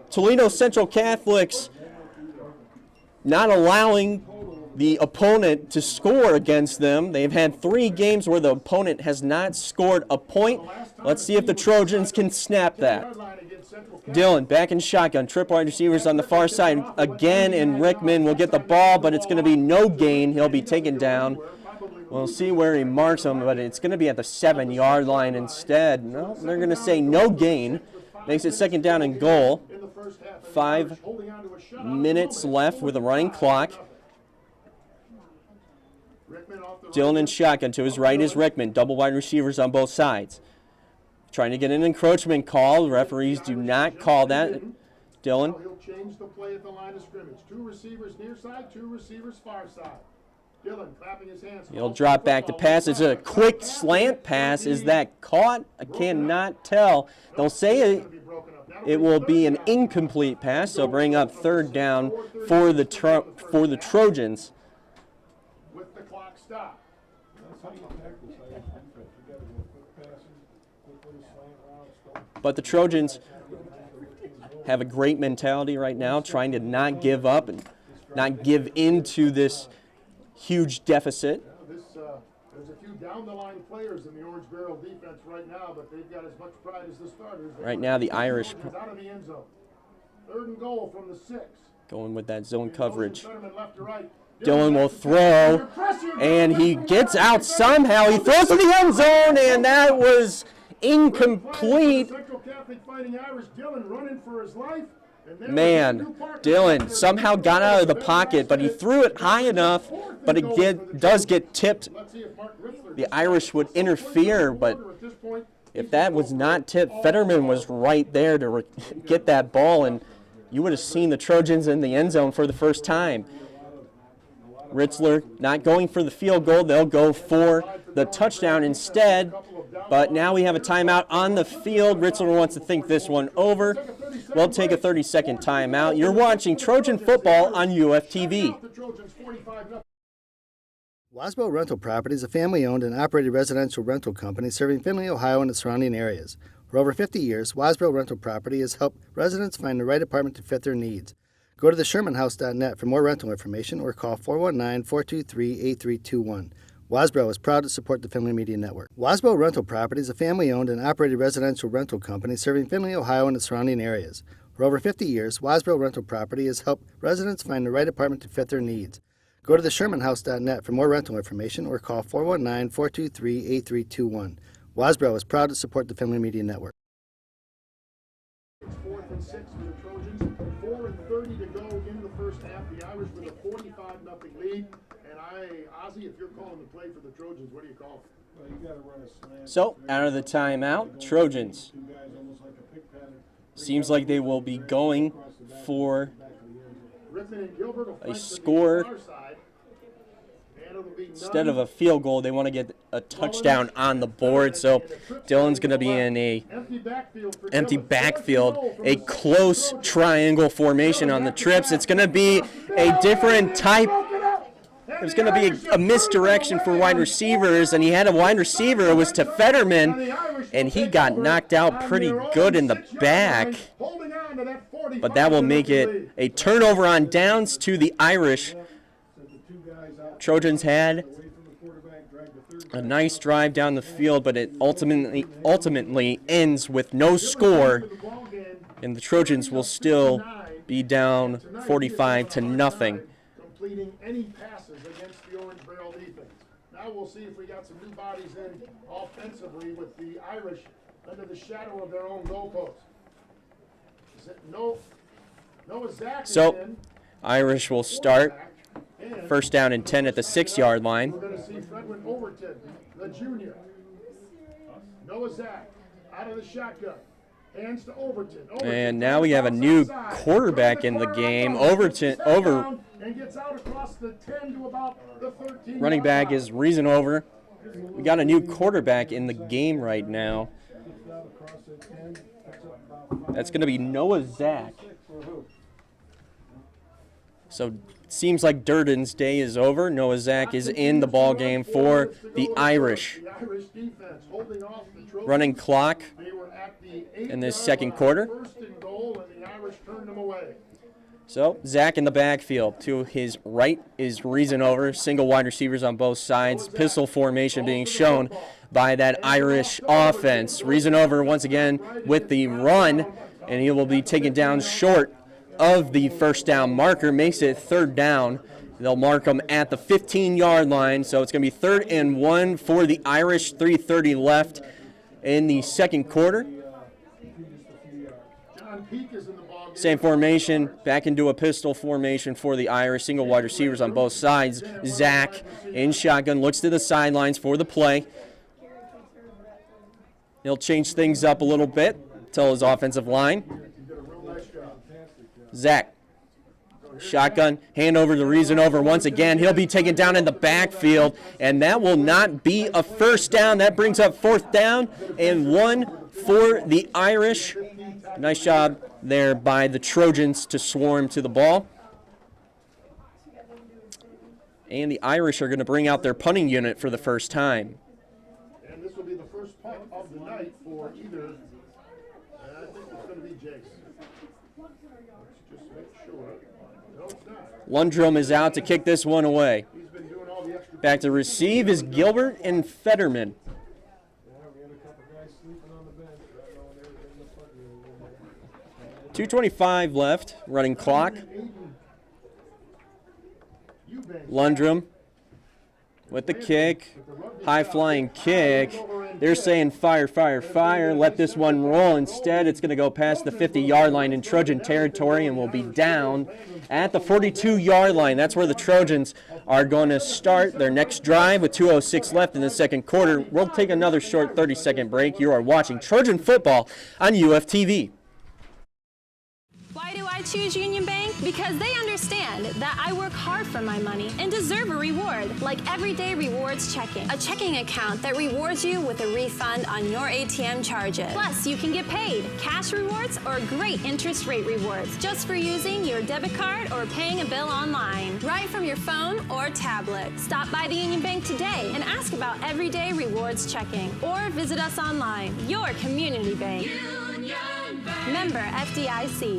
Toledo Central Catholics not allowing the opponent to score against them. They've had 3 games where the opponent has not scored a point. Let's see if the Trojans can snap that. Dylan back in shotgun, trip wide receivers on the far side again, and Rickman will get the ball, but it's going to be no gain. He'll be taken down. We'll see where he marks him, but it's going to be at the 7-yard line instead. No, they're going to say no gain. Makes it second down and goal. 5 minutes left with a running clock. Dylan in shotgun. To his right is Rickman. Double wide receivers on both sides. Trying to get an encroachment call. Referees do not call that. Dylan. He'll change the play at the line of scrimmage. 2 receivers near side, 2 receivers far side. Dylan clapping his hands. He'll drop back to pass. It's a quick slant pass. Is that caught? I cannot tell. They'll say it will be an incomplete pass. So bring up third down for the Trojans. With the clock stopped. But the Trojans have a great mentality right now, trying to not give up and not give into this huge deficit. There's a few down-the-line players in the Orange Barrel defense right now, but they've got as much pride as the starters. Right now, the Irish out of the end zone. 3rd and goal from the 6. Going with that zone coverage. Dylan will throw, and he gets out somehow. He throws to the end zone, and that was incomplete. Man, Dylan somehow got out of the pocket, but he threw it high enough, but it does get tipped. The Irish would interfere, but if that was not tipped, Fetterman was right there to get that ball, and you would have seen the Trojans in the end zone for the first time. Ritzler not going for the field goal. They'll go for the touchdown instead. But now we have a timeout on the field. Ritzler wants to think this one over. We'll take a 30-second timeout. You're watching Trojan football on UFTV. Wasbro Rental Property is a family-owned and operated residential rental company serving Findlay, Ohio and the surrounding areas. For over 50 years, Wasbro Rental Property has helped residents find the right apartment to fit their needs. Go to theshermanhouse.net for more rental information or call 419-423-8321. Wasbro is proud to support the Findlay Media Network. Wasbro Rental Property is a family-owned and operated residential rental company serving Findlay, Ohio and the surrounding areas. For over 50 years, Wasbro Rental Property has helped residents find the right apartment to fit their needs. Go to theshermanhouse.net for more rental information or call 419-423-8321. Wasbro is proud to support the Findlay Media Network. 4th and 6 for the Trojans. 4 and 30 to go in the first half. The Irish with a 45-0 lead. And Ozzie, if you're calling the play for the Trojans, what do you call? Well, you got to run a slant. So out of the timeout, Trojans. Seems like they will be going for a score. Instead of a field goal, they want to get a touchdown on the board. So Dylan's going to be in a empty backfield, a close triangle formation on the trips. It's going to be a different type. There's going to be a misdirection for wide receivers, and he had a wide receiver. It was to Fetterman, and he got knocked out pretty good in the back. But that will make it a turnover on downs to the Irish. Trojans had a nice drive down the field, but it ultimately ends with no score, and the Trojans will still be down 45-0. Completing any passes against the Orange Barrel defense. Now we'll see if we got some new bodies in offensively with the Irish under the shadow of their own goalpost. Is it Noah Zach? So Irish will start. First down and 10 at the 6-yard line. We're going to see Fredwin Overton, the junior. Noah Zach out of the shotgun. Hands to Overton. And now we have a new quarterback in the game. Overton, and gets out across the 10 to about the 13. Running back is Reasonover. We got a new quarterback in the game right now. That's going to be Noah Zach. So it seems like Durden's day is over. Noah Zach is in the ball game for the Irish. Running clock in this second quarter. So Zach in the backfield. To his right is Reasonover. Single wide receivers on both sides. Pistol formation being shown by that Irish offense. Reasonover once again with the run, and he will be taken down short of the first down marker. Makes it third down. They'll mark him at the 15-yard line. So it's going to be 3rd and 1 for the Irish. 3:30 left in the second quarter. Same formation, back into a pistol formation for the Irish. Single wide receivers on both sides. Zach in shotgun, looks to the sidelines for the play. He'll change things up a little bit, tell his offensive line. Zach, shotgun, hand over to Reasonover once again. He'll be taken down in the backfield, and that will not be a first down. That brings up 4th down and 1 for the Irish. Nice job there by the Trojans to swarm to the ball. And the Irish are going to bring out their punting unit for the first time. And this will be the first punt of the night for either, I think it's going to be Jace. Let's just make sure. No, it's not. Lundrum is out to kick this one away. He's been doing all the extra. Back to receive is Gilbert and Fetterman. 2:25 left, running clock. Lundrum with the kick, high-flying kick. They're saying fire, fire, fire. Let this one roll. Instead, it's going to go past the 50-yard line in Trojan territory and will be down at the 42-yard line. That's where the Trojans are going to start their next drive with 2:06 left in the second quarter. We'll take another short 30-second break. You are watching Trojan football on UFTV. Why do I choose Union Bank? Because they understand that I work hard for my money and deserve a reward, like everyday rewards checking. A checking account that rewards you with a refund on your ATM charges. Plus, you can get paid, cash rewards, or great interest rate rewards just for using your debit card or paying a bill online, right from your phone or tablet. Stop by the Union Bank today and ask about everyday rewards checking, or visit us online. Your community bank. Union Bank. Member FDIC.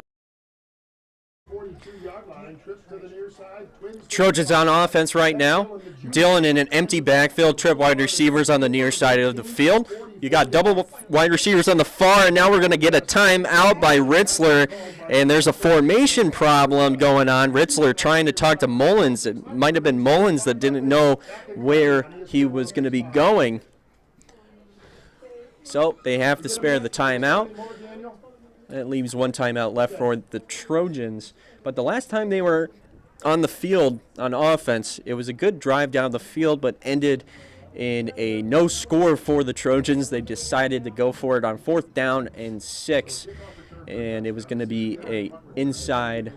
Trojans on offense right now. Dillon in an empty backfield, trip wide receivers on the near side of the field. You got double wide receivers on the far, and now we're going to get a timeout by Ritzler, and there's a formation problem going on. Ritzler trying to talk to Mullins. It might have been Mullins that didn't know where he was going to be going. So they have to spare the timeout. That leaves one timeout left for the Trojans. But the last time they were on the field on offense, it was a good drive down the field, but ended in a no score for the Trojans. They decided to go for it on 4th down and 6, and it was going to be a inside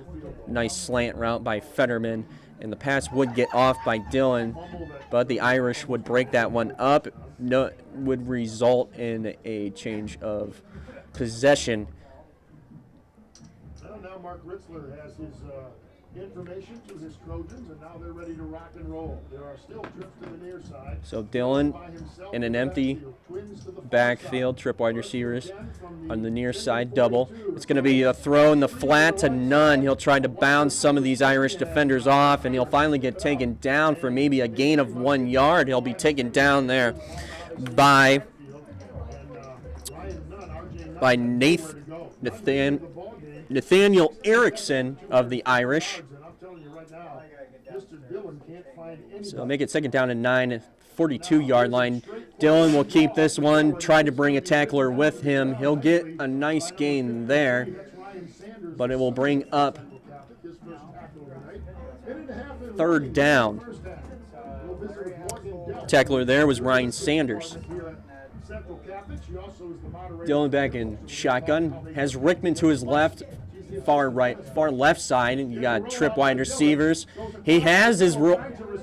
nice slant route by Fetterman, and the pass would get off by Dillon, but the Irish would break that one up. No, would result in a change of possession. Now Mark Ritzler has his information to his Trojans, and now they're ready to rock and roll. There are still trips to the near side. So Dillon in an empty backfield, trip wide receivers on the near side double. It's going to be a throw in the flat to none. He'll try to bounce some of these Irish defenders off, and he'll finally get taken down for maybe a gain of 1 yard. He'll be taken down there by Nathaniel Erickson of the Irish. So make it 2nd down and 9 at 42-yard line. Dillon will keep this one, try to bring a tackler with him. He'll get a nice gain there, but it will bring up 3rd down. Tackler there was Ryan Sanders. Central Catholic. She also is the moderator. Dylan back in shotgun. Has Rickman to his left, far left side, and you got trip wide receivers. He has his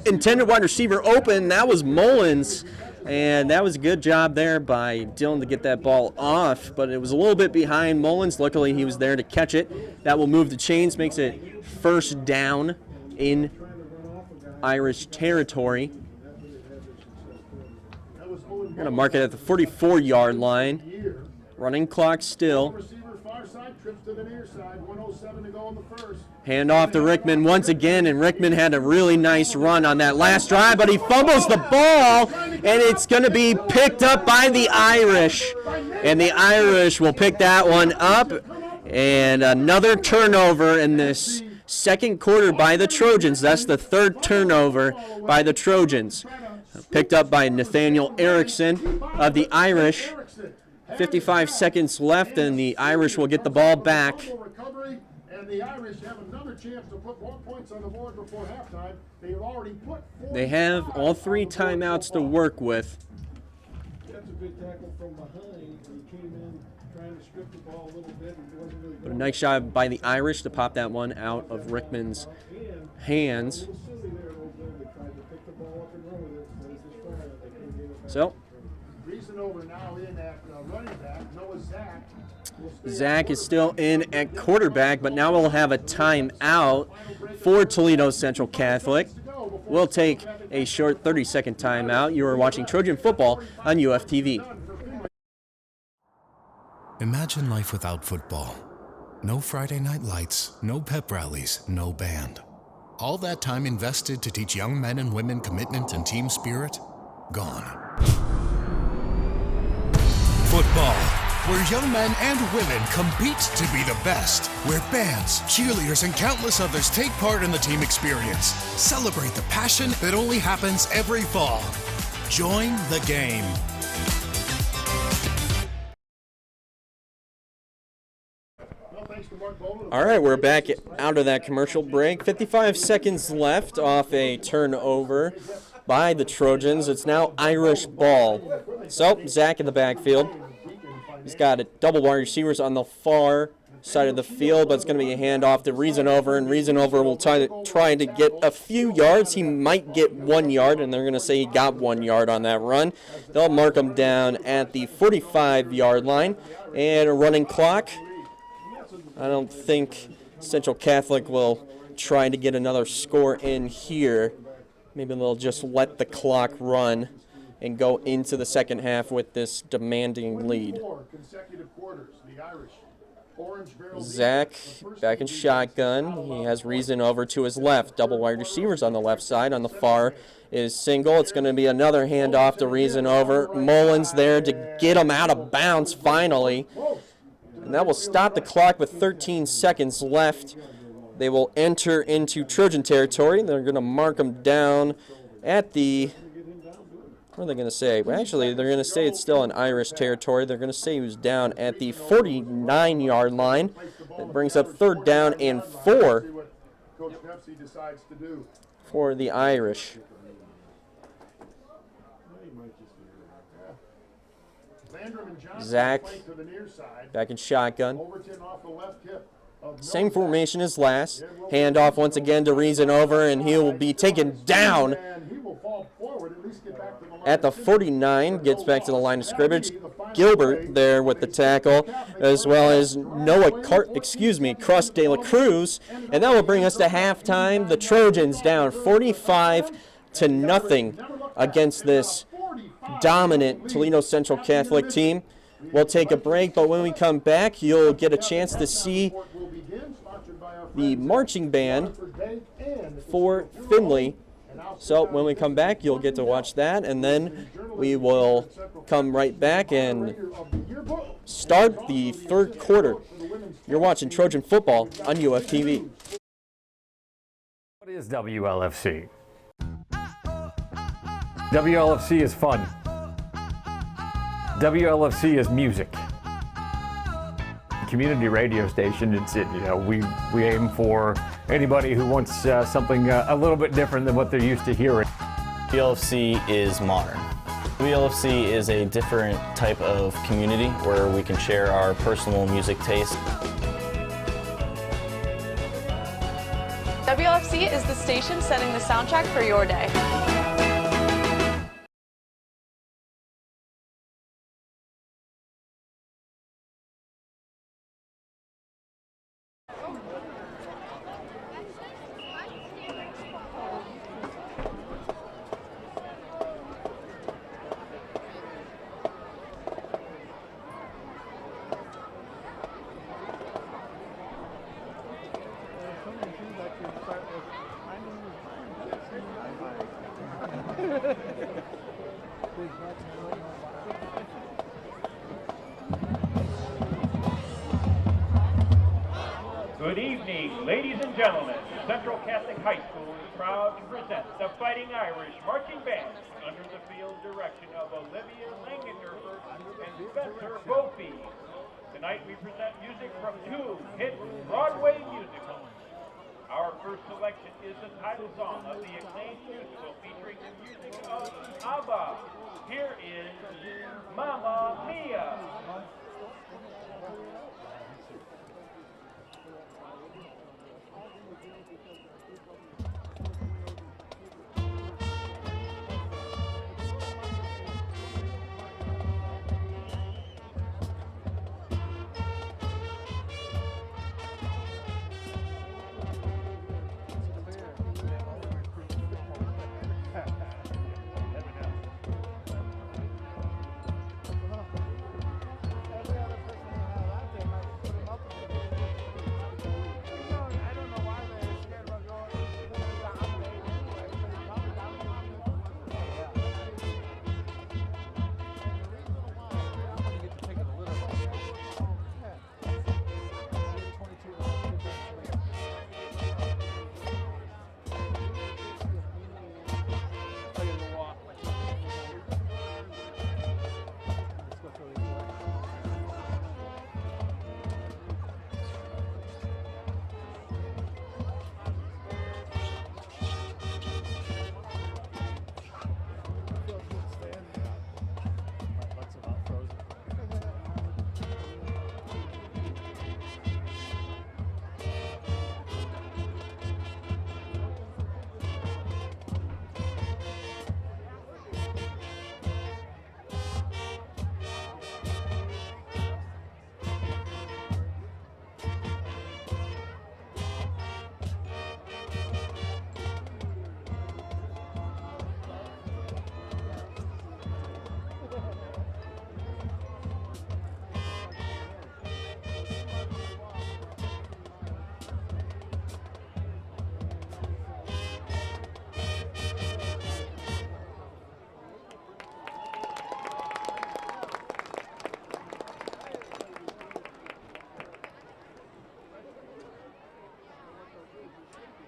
intended wide receiver open. That was Mullins, and that was a good job there by Dylan to get that ball off, but it was a little bit behind Mullins. Luckily, he was there to catch it. That will move the chains, makes it first down in Irish territory. We're going to mark it at the 44-yard line. Running clock still. Hand off to Rickman once again, and Rickman had a really nice run on that last drive, but he fumbles the ball, and it's going to be picked up by the Irish. And the Irish will pick that one up, and another turnover in this second quarter by the Trojans. That's the third turnover by the Trojans. Picked up by Nathaniel Erickson of the Irish. 55 seconds left, and the Irish will get the ball back. And the Irish have another chance to put more points on the board before halftime. They've already put 4. They have all 3 timeouts to work with. That's a good tackle from behind. He came in trying to strip the ball a little bit and wasn't really But a nice job by the Irish to pop that one out of Rickman's hands. So, over now in at running back. Noah Zach is still in at quarterback, but now we'll have a timeout for Toledo Central Catholic. We'll take a short 30-second timeout. You are watching Trojan football on UFTV. Imagine life without football. No Friday night lights, no pep rallies, no band. All that time invested to teach young men and women commitment and team spirit, gone. Football, where young men and women compete to be the best, where bands, cheerleaders, and countless others take part in the team experience. Celebrate the passion that only happens every fall. Join the game. All right, we're back out of that commercial break. 55 seconds left off a turnover by the Trojans. It's now Irish ball. So, Zach in the backfield. He's got a double wide receivers on the far side of the field, but it's going to be a handoff to Riesenover, and Riesenover will try to get a few yards. He might get 1 yard, and they're going to say he got 1 yard on that run. They'll mark him down at the 45-yard line. And a running clock. I don't think Central Catholic will try to get another score in here. Maybe they'll just let the clock run and go into the second half with this demanding lead. Zach back in shotgun. He has Reason over to his left. Double wide receivers on the left side. On the far is single. It's going to be another handoff to Reason over. Mullins there to get him out of bounds finally. And that will stop the clock with 13 seconds left. They will enter into Trojan territory. They're going to mark him down at the... What are they going to say? Well, actually, they're going to say it's still in Irish territory. They're going to say he was down at the 49-yard line. That brings up third down and 4 for the Irish. Zach back in shotgun. Same formation as last. Handoff once again to Riesenover, and he will be taken down at the 49. Gets back to the line of scrimmage. Gilbert there with the tackle, as well as Crust de la Cruz, and that will bring us to halftime. The Trojans down 45-0 against this dominant Toledo Central Catholic team. We'll take a break, but when we come back, you'll get a chance to see the marching band for Findlay. So when we come back, you'll get to watch that, and then we will come right back and start the third quarter. You're watching Trojan football on UFTV. What is WLFC? WLFC is fun. WLFC is music. Community radio station. We aim for anybody who wants something a little bit different than what they're used to hearing. WLFC is modern. WLFC is a different type of community where we can share our personal music taste. WLFC is the station setting the soundtrack for your day. Good evening, ladies and gentlemen. Central Catholic High School is proud to present the Fighting Irish Marching Band under the field direction of Olivia Langenderfer and Spencer Bofi. Tonight we present music from two hit Broadway musicals. Our first selection is the title song of the acclaimed musical featuring the music of ABBA. Here is Mamma Mia.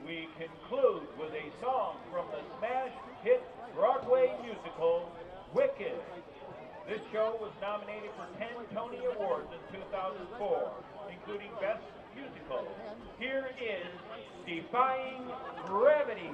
We conclude with a song from the smash hit Broadway musical, Wicked. This show was nominated for 10 Tony Awards in 2004, including Best Musical. Here is Defying Gravity.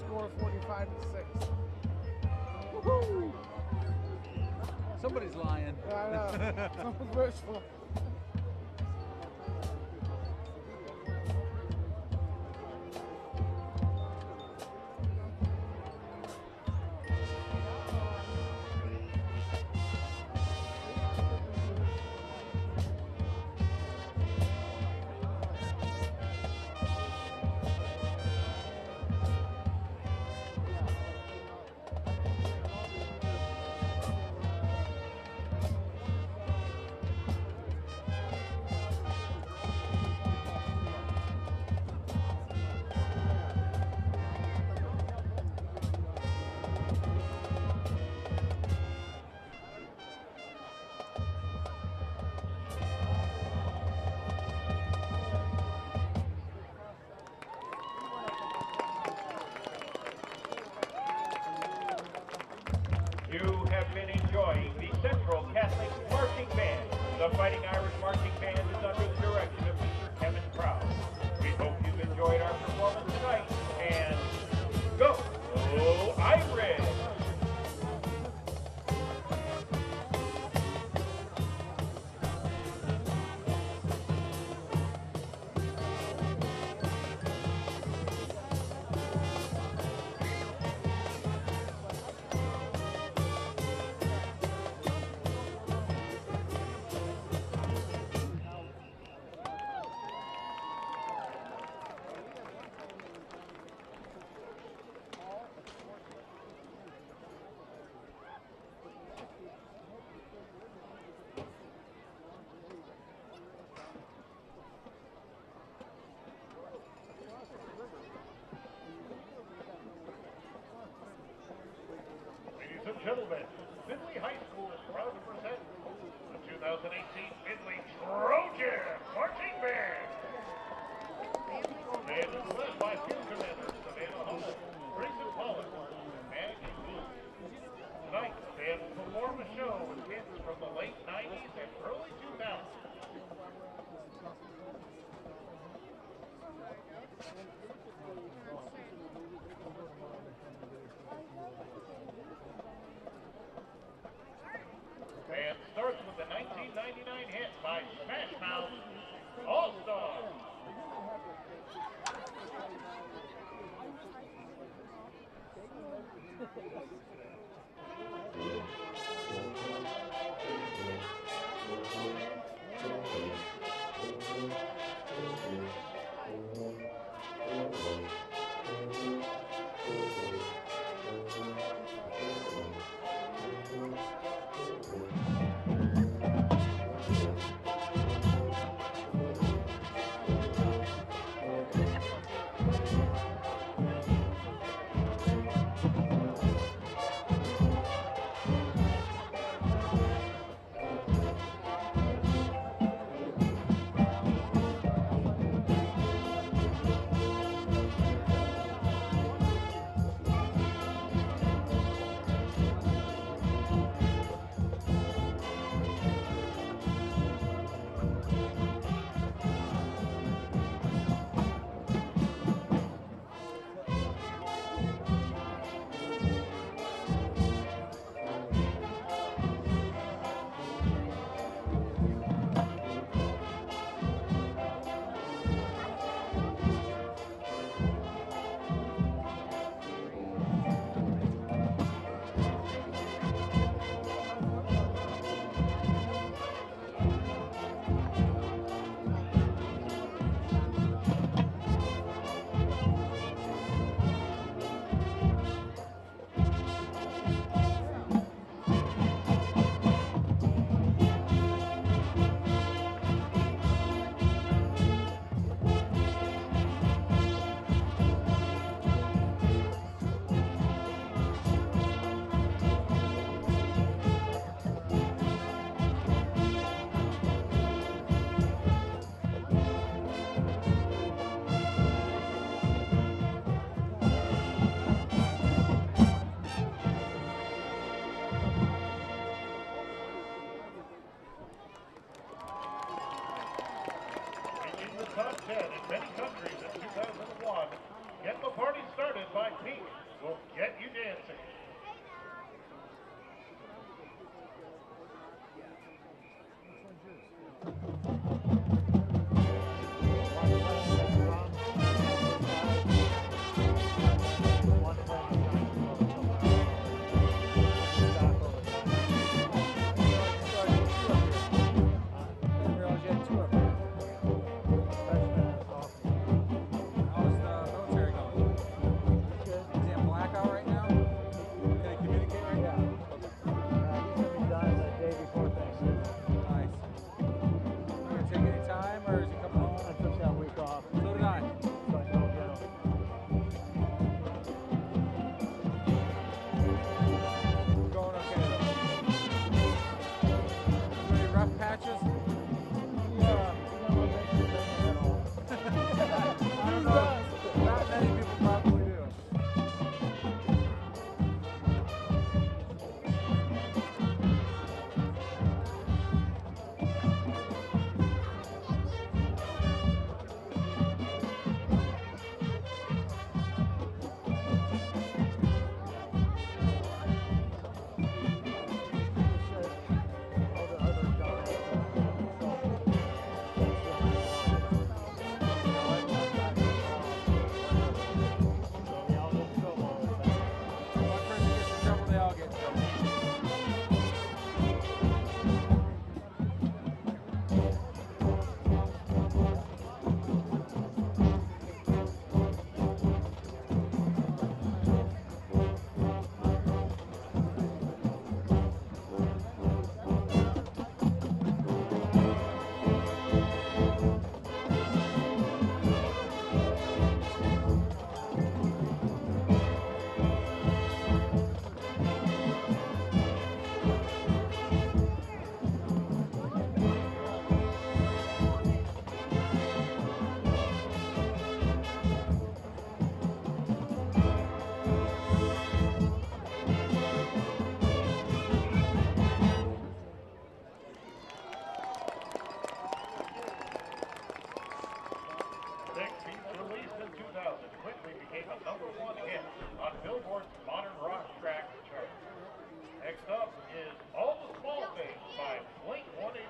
Score 45-6. Woohoo! Somebody's lying. Yeah, I know. Someone's wishful. You have been enjoying the Central Catholic Marching Band. The Fighting Irish Marching Band is under the direction of Mr. Kevin Proud. We hope you've enjoyed our performance tonight, and go Irish! Ladies and gentlemen, Findlay High School is proud to present the 2018 Findlay Trojan Marching Band. The band is led by field commanders Savannah Hunt, Grayson Pollock, and Maggie Blue. Tonight, the band will perform a show with hits from the late 90s and early 2000s. And starts with the 1999 hit by Smash Mouth, All Star. became a #1 hit on Billboard's modern rock track chart. Next up is All the Small Things by Blink-182.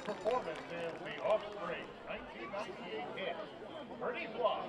Performance is the Offspring 1998 hit, Birdie's Love.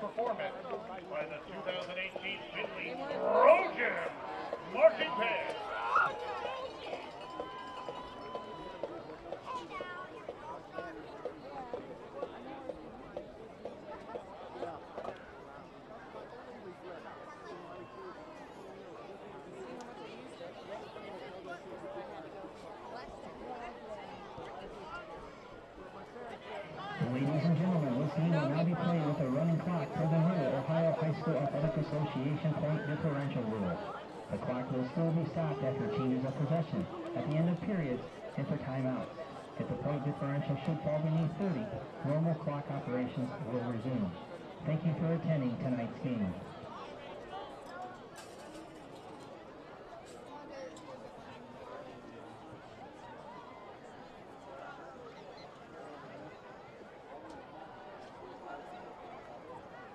Performance by the 2018 Findlay Trojan Marching Band. Ladies and gentlemen, this game will now be played with a running clock for the new Ohio High School Athletic Association point differential rule. The clock will still be stopped after changes of possession, at the end of periods, and for timeouts. If the point differential should fall beneath 30, normal clock operations will resume. Thank you for attending tonight's game.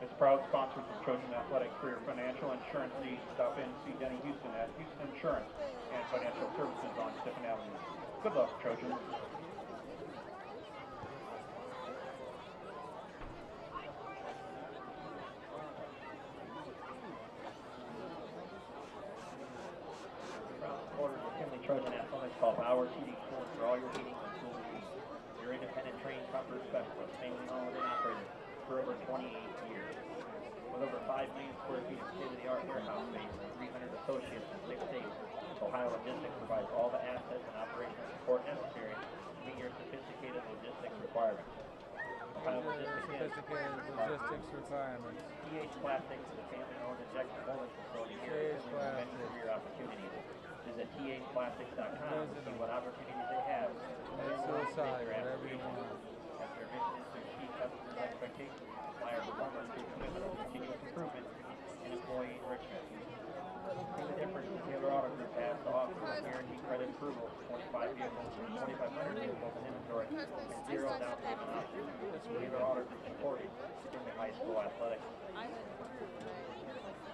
As proud sponsors of Trojan Athletics, for your financial insurance needs, stop in and see Denny Houston at Houston Insurance and Financial Services on Stephen Avenue. Good luck, Trojans. Supporters of Findlay Trojan Athletics call Bowers Heating Schools for all your heating and school needs. Your independent trained comfort specialist, family owned and operated for over 28 years. With over 5 million square feet of state-of-the-art warehouse space and 300 associates in 6 states, Ohio Logistics provides all the assets and operational support necessary to meet your sophisticated logistics requirements. Ohio Logistics requirements. TH Plastics is a family-owned injection molding facility here with many career opportunities. Visit thplastics.com to see what opportunities they have. Whatever you want. As their mission is to exceed customers' expectations, supply our performers through commitment to continuous improvement and employee enrichment. See the difference the Taylor Auto Group has to offer with guaranteed credit approval for 25 vehicles, 2,500 vehicles in inventory, and 0 down payment options. Taylor Auto Group supporting Findlay High School athletics.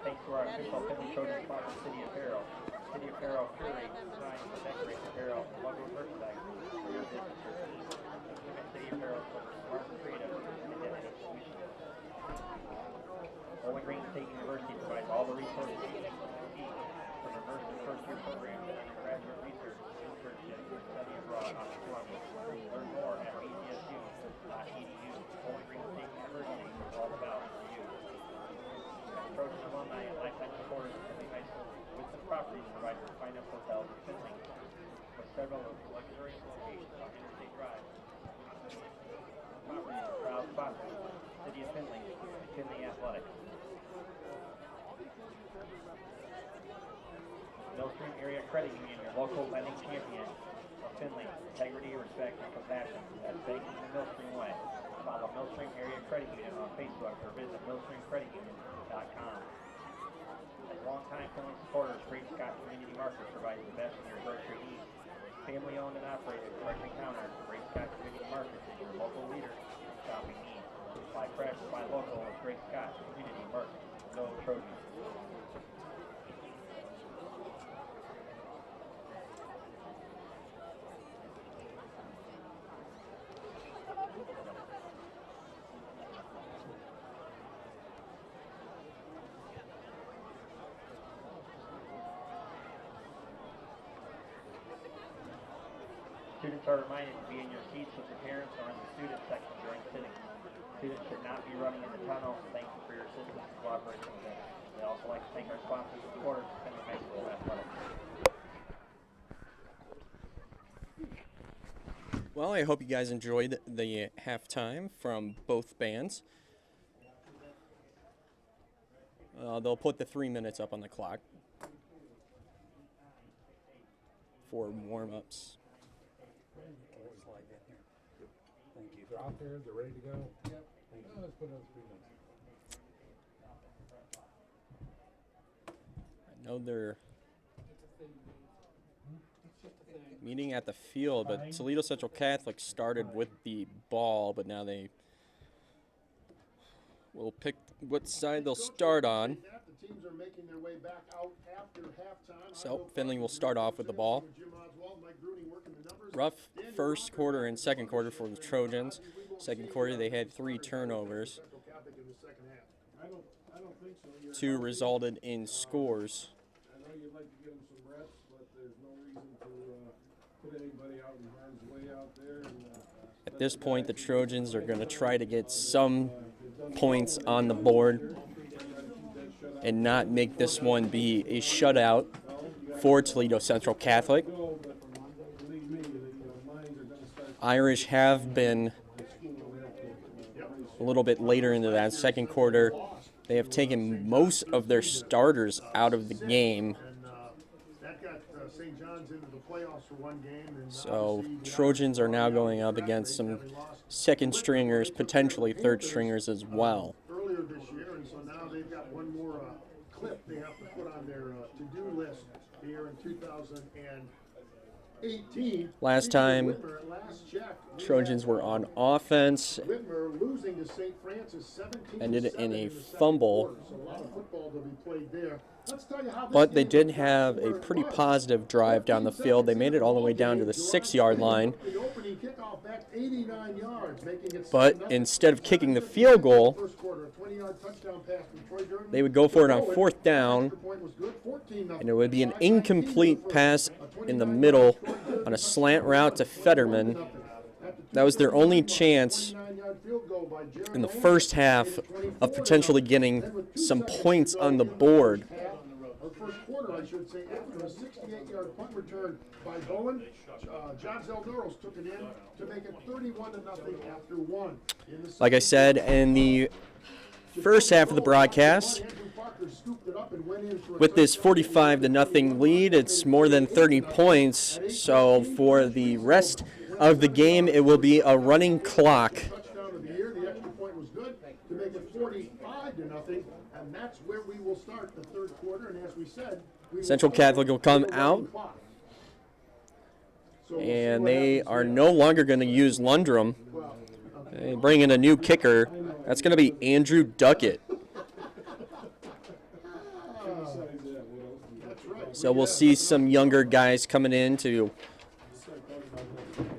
Thanks to our official Findlay Trojan sponsor, City Apparel. City Apparel curates, designs, and decorates apparel and logo merchandise for your business or team. Commit City Apparel for smart, creative, and identity solutions. Bowling Green State University provides all the resources you need from immersive first-year programs and undergraduate research, internships, and study abroad opportunities. Learn more at bcsu.edu. Bowling Green State University is all about you. As Trojan alumni and lifetime supporters of Findlay High School, Wisdom Properties provides refined hotels in Findlay, with several luxurious locations on Interstate Drive. Properties are proud sponsors of the City of Findlay and Findlay Athletics. Millstream Area Credit Union, your local lending champion of Findlay. Integrity, respect, and compassion. That's banking the Millstream way. Follow Millstream Area Credit Union on Facebook or visit millstreamcreditunion.com. As longtime Findlay supporters, Great Scott Community Market provides the best in your grocery needs. Family owned and operated, direct encounter. Great Scott Community Market is your local leader in shopping needs. Buy fresh, buy local with Great Scott Community Market. Go Trojans. Students are reminded to be in your seats with your parents or in the student section during sitting. Students should not be running in the tunnel. Thank you for your assistance and cooperation with us. We'd also like to thank our sponsors and supporters of Findlay High School Athletics. Well, I hope you guys enjoyed the halftime from both bands. They'll put the 3 minutes up on the clock for warm-ups. Thank you. They're out there. They're ready to go. Yep. Let's put another 3 minutes. I know they're meeting at the field, but Toledo Central Catholic started with the ball, but now they will pick what side they'll start on. The teams are making their way back out after halftime. So Findlay will start off with the ball. Rough first quarter and second quarter for the Trojans. Second quarter they had 3 turnovers. 2 resulted in scores. I know you'd like to give them some reps, but there's no reason to put anybody out in harm's way out there. At this point, the Trojans are going to try to get some points on the board and not make this one be a shutout for Toledo Central Catholic. Irish have been a little bit later into that second quarter. They have taken most of their starters out of the game. So Trojans are now going up against some second stringers, potentially third stringers as well. Earlier this year, and so now they've got one more clip they have to put on their to-do list here in 2013. 18. Last time, Whitmer at last check. Trojans were on offense. Whitmer losing to St. Francis 17. Ended it in a fumble. So a lot of football to be played there. Let's tell you how this But they game did have a pretty positive drive down the field. They made it all the way down to the 6-yard line. The opening kickoff back 89 yards, making it But 7-0. instead of kicking the field goal, First quarter, a 20-yard touchdown pass from Troy Durden. they would go for it on 4th down, Extra point was good, 14-0. and it would be an incomplete pass in the middle on a slant route to Fetterman. That was their only chance in the first half of potentially getting some points on the board. Or first quarter, I should say, after a 68-yard punt return by Bowen, John Zeldoros took it in to make it 31-0 after one. Like I said, in the first half of the broadcast, with this 45-0 lead, it's more than 30 points. So for the rest of the game, it will be a running clock. Touchdown of the year, the extra point was good to make it 45-0, and that's where we will start the third quarter. And as we said, Central Catholic will come out, and they are no longer going to use Lundrum. They bring in a new kicker. That's going to be Andrew Duckett. So we'll see some younger guys coming in to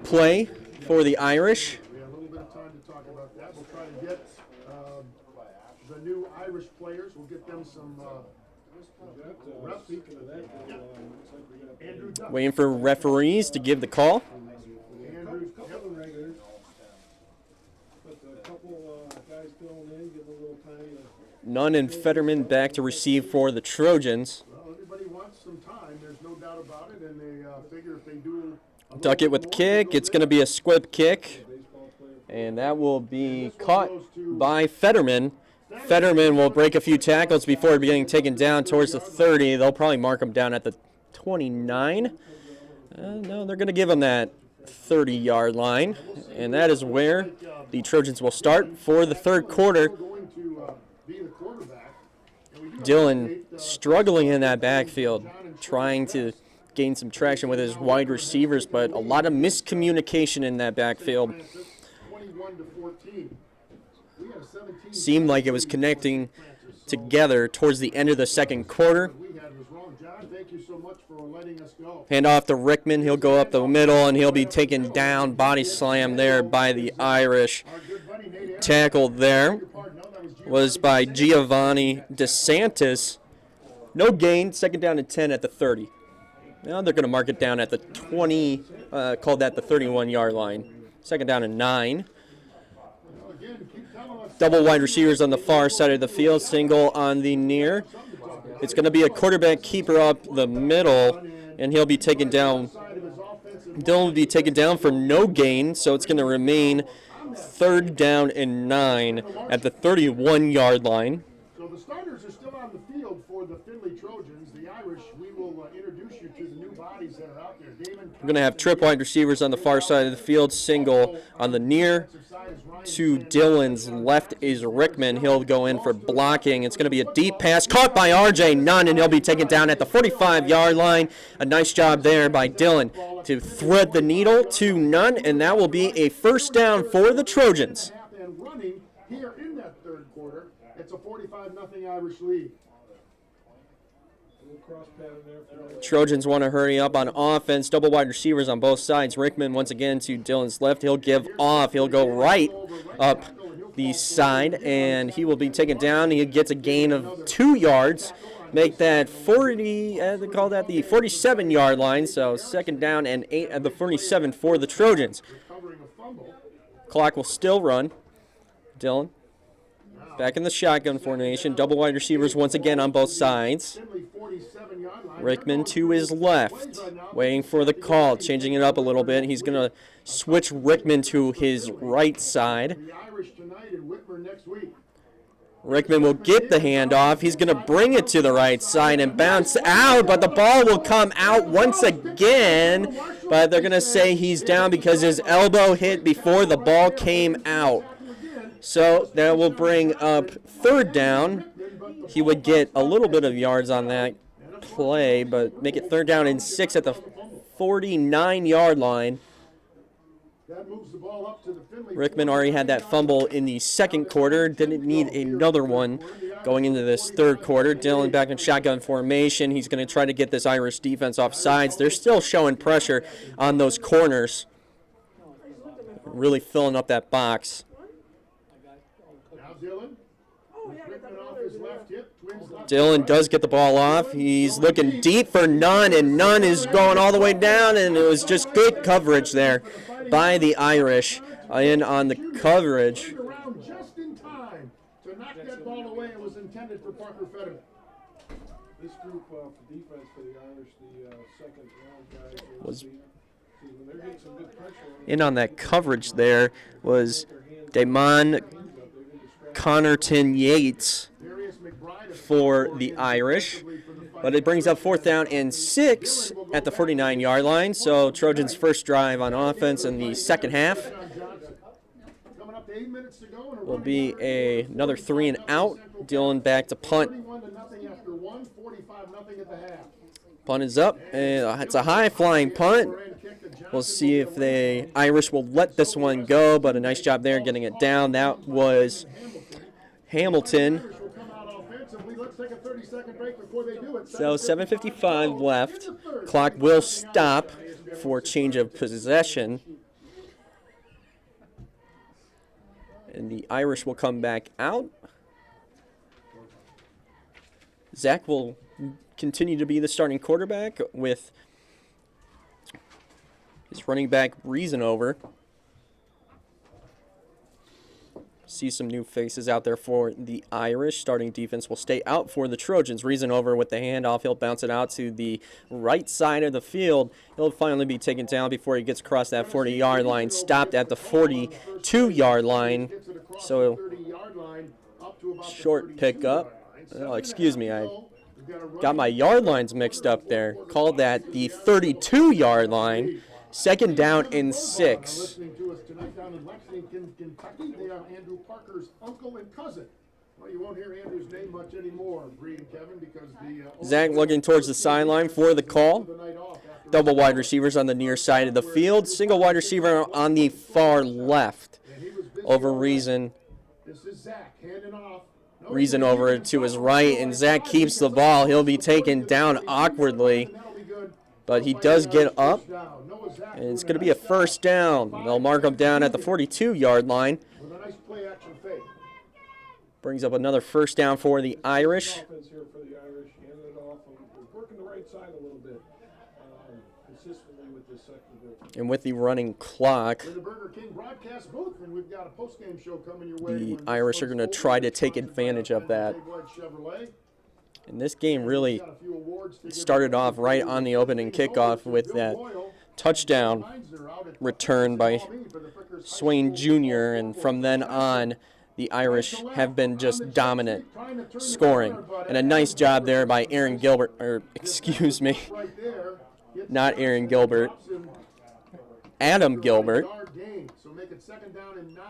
play for the Irish. We have a little bit of time to talk about that. We'll try to get the new Irish players. We'll get them some reps. Andrew Duck. Waiting for referees to give the call. Andrew, Couple of regulars. But a couple guys filling in, give a little time to... Nunn and Fetterman back to receive for the Trojans. well, everybody wants some time. There's no doubt about it, and they figure if they do Duckett with the kick. It's going to be a squib kick, and that will be caught by Fetterman. Fetterman will break a few tackles before getting taken down towards the 30. They'll probably mark him down at the 29. No, they're going to give him that 30-yard line, and that is where the Trojans will start for the third quarter. going to be the quarterback. Dylan struggling in that backfield, trying to gain some traction with his wide receivers, but a lot of miscommunication in that backfield. 21-14. We had a 17. Seemed like it was connecting together towards the end of the second quarter. We had was wrong. John, thank you so much for letting us go. Hand off to Rickman. He'll go up the middle, and he'll be taken down. Body slam there by the Irish. Tackle there was by Giovanni DeSantis. No gain. Second down and 10 at the 30. Now they're going to mark it down at the 20, called that the 31-yard line. Second down and 9. Double wide receivers on the far side of the field, single on the near. It's going to be a quarterback keeper up the middle, and he'll be taken down. Dylan will be taken down for no gain, so it's going to remain third down and 9 at the 31-yard line. So the starters are still on the field for the Findlay Trojans. The Irish, we will introduce you to the new bodies that are out there. We're going to have trip wide receivers on the far side of the field, single on the near. To Dylan's left is Rickman. He'll go in for blocking. It's going to be a deep pass caught by R.J. Nunn, and he'll be taken down at the 45-yard line. A nice job there by Dylan to thread the needle to Nunn, and that will be a first down for the Trojans. And running here in that third quarter, it's a 45-0 Irish lead. Trojans want to hurry up on offense. Double wide receivers on both sides. Rickman once again to Dylan's left. He'll give off. He'll go right up the side, and he will be taken down. He gets a gain of 2 yards. Make that 40, they call that the 47-yard line. So second down and 8 at the 47 for the Trojans. Clock will still run. Dylan back in the shotgun formation. Double wide receivers once again on both sides. Rickman to his left, waiting for the call, changing it up a little bit. He's going to switch Rickman to his right side. Rickman will get the handoff. He's going to bring it to the right side and bounce out, but the ball will come out once again. But they're going to say he's down because his elbow hit before the ball came out. So that will bring up third down. He would get a little bit of yards on that play, but make it third down and 6 at the 49-yard line. That moves the ball up to the Findlay. Rickman already had that fumble in the second quarter. Didn't need another one going into this third quarter. Dillon back in shotgun formation. He's going to try to get this Irish defense off sides. They're still showing pressure on those corners. Really filling up that box. Now Dillon. Rickman off his left hip. Twins left. Dillon does get the ball off. He's looking deep for Nunn, and Nunn is going all the way down, and it was just good coverage there by the Irish in on the coverage. Around just in time to knock that ball away. It was intended for Parker Fetterman. This group for defense for the Irish, the second round guys, Was they're getting some good pressure on in on that coverage there was Damon Connerton Yates for the Irish. But it brings up 4th down and 6 at the 49-yard line. So Trojans' first drive on offense in the second half will be another 3 and out. Dillon back to punt. Punt is up. It's a high-flying punt. We'll see if the Irish will let this one go, but a nice job there getting it down. That was Hamilton. So 7:55 left. Clock will stop for change of possession. And the Irish will come back out. Zach will continue to be the starting quarterback with his running back Reasonover. See some new faces out there for the Irish. Starting defense will stay out for the Trojans. Reasonover with the handoff. He'll bounce it out to the right side of the field. He'll finally be taken down before he gets across that 40-yard line. Stopped at the 42-yard line. So short pickup. Oh, excuse me, I got my yard lines mixed up there. Called that the 32-yard line. 2nd down and 6. Listening to us tonight down in Lexington, Kentucky. They are Andrew Parker's uncle and cousin. Well, you won't hear Andrew's name much anymore, Bree and Kevin, because the Zach looking towards the sideline for the call. Double wide receivers on the near side of the field. Single wide receiver on the far left. Over Reason. This is Zach handing off. Reason over to his right, and Zach keeps the ball. He'll be taken down awkwardly, but he does get up, and it's going to be a 1st down. They'll mark him down at the 42-yard line. Brings up another 1st down for the Irish. And with the running clock, the Irish are going to try to take advantage of that. And this game really started off right on the opening kickoff with that touchdown return by Swain Jr. And from then on, the Irish have been just dominant scoring. And a nice job there by Aaron Gilbert, or excuse me, not Aaron Gilbert, Adam Gilbert. So make it 2nd down and 9.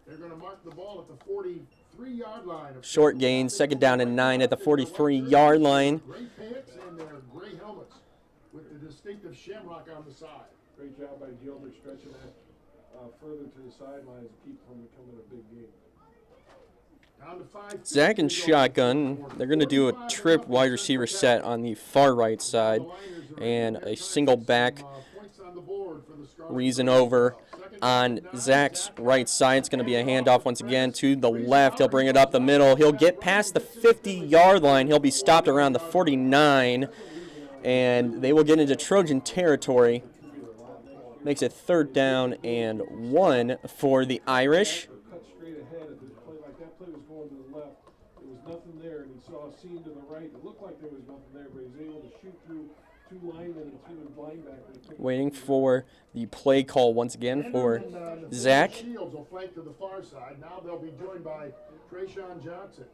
They're going to mark the ball at the 43-yard line. Short gain, 2nd down and 9 at the 43-yard line. Gray pants and their gray helmets with the distinctive shamrock on the side. Great job by Gilbert stretching that further to the sidelines to keep from becoming a big game. Zach and shotgun. They're going to do a trip wide receiver set on the far right side and a single back Reason over on Zach's right side. It's going to be a handoff once again to the left. He'll bring it up the middle. He'll get past the 50-yard line. He'll be stopped around the 49, and they will get into Trojan territory. Makes it 3rd down and 1 for the Irish. Cut straight ahead. If the play like that play was going to the left, there was nothing there, and he saw a seam to the right. It looked like there was nothing there, but he was able to shoot through 2 linemen and 2 linebackers. Waiting for the play call once again for Zach. Shields will flank to the far side. Now they'll be joined by Trayshawn Johnson.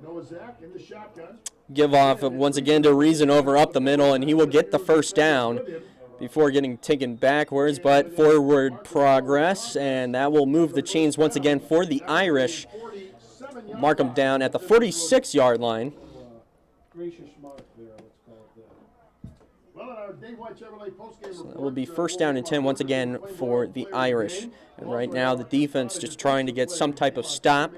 Noah Zach in the shotgun. Give off once again to Reason over up the middle, and he will get the 1st down before getting taken backwards, but forward progress, and that will move the chains once again for the Irish. Mark them down at the 46-yard line. Gracious mark there, let's call it that. Well, our Dave White Chevrolet postgame So that report, will be first down and 10 once again for the Irish. And right now the defense just trying to get some type of stop.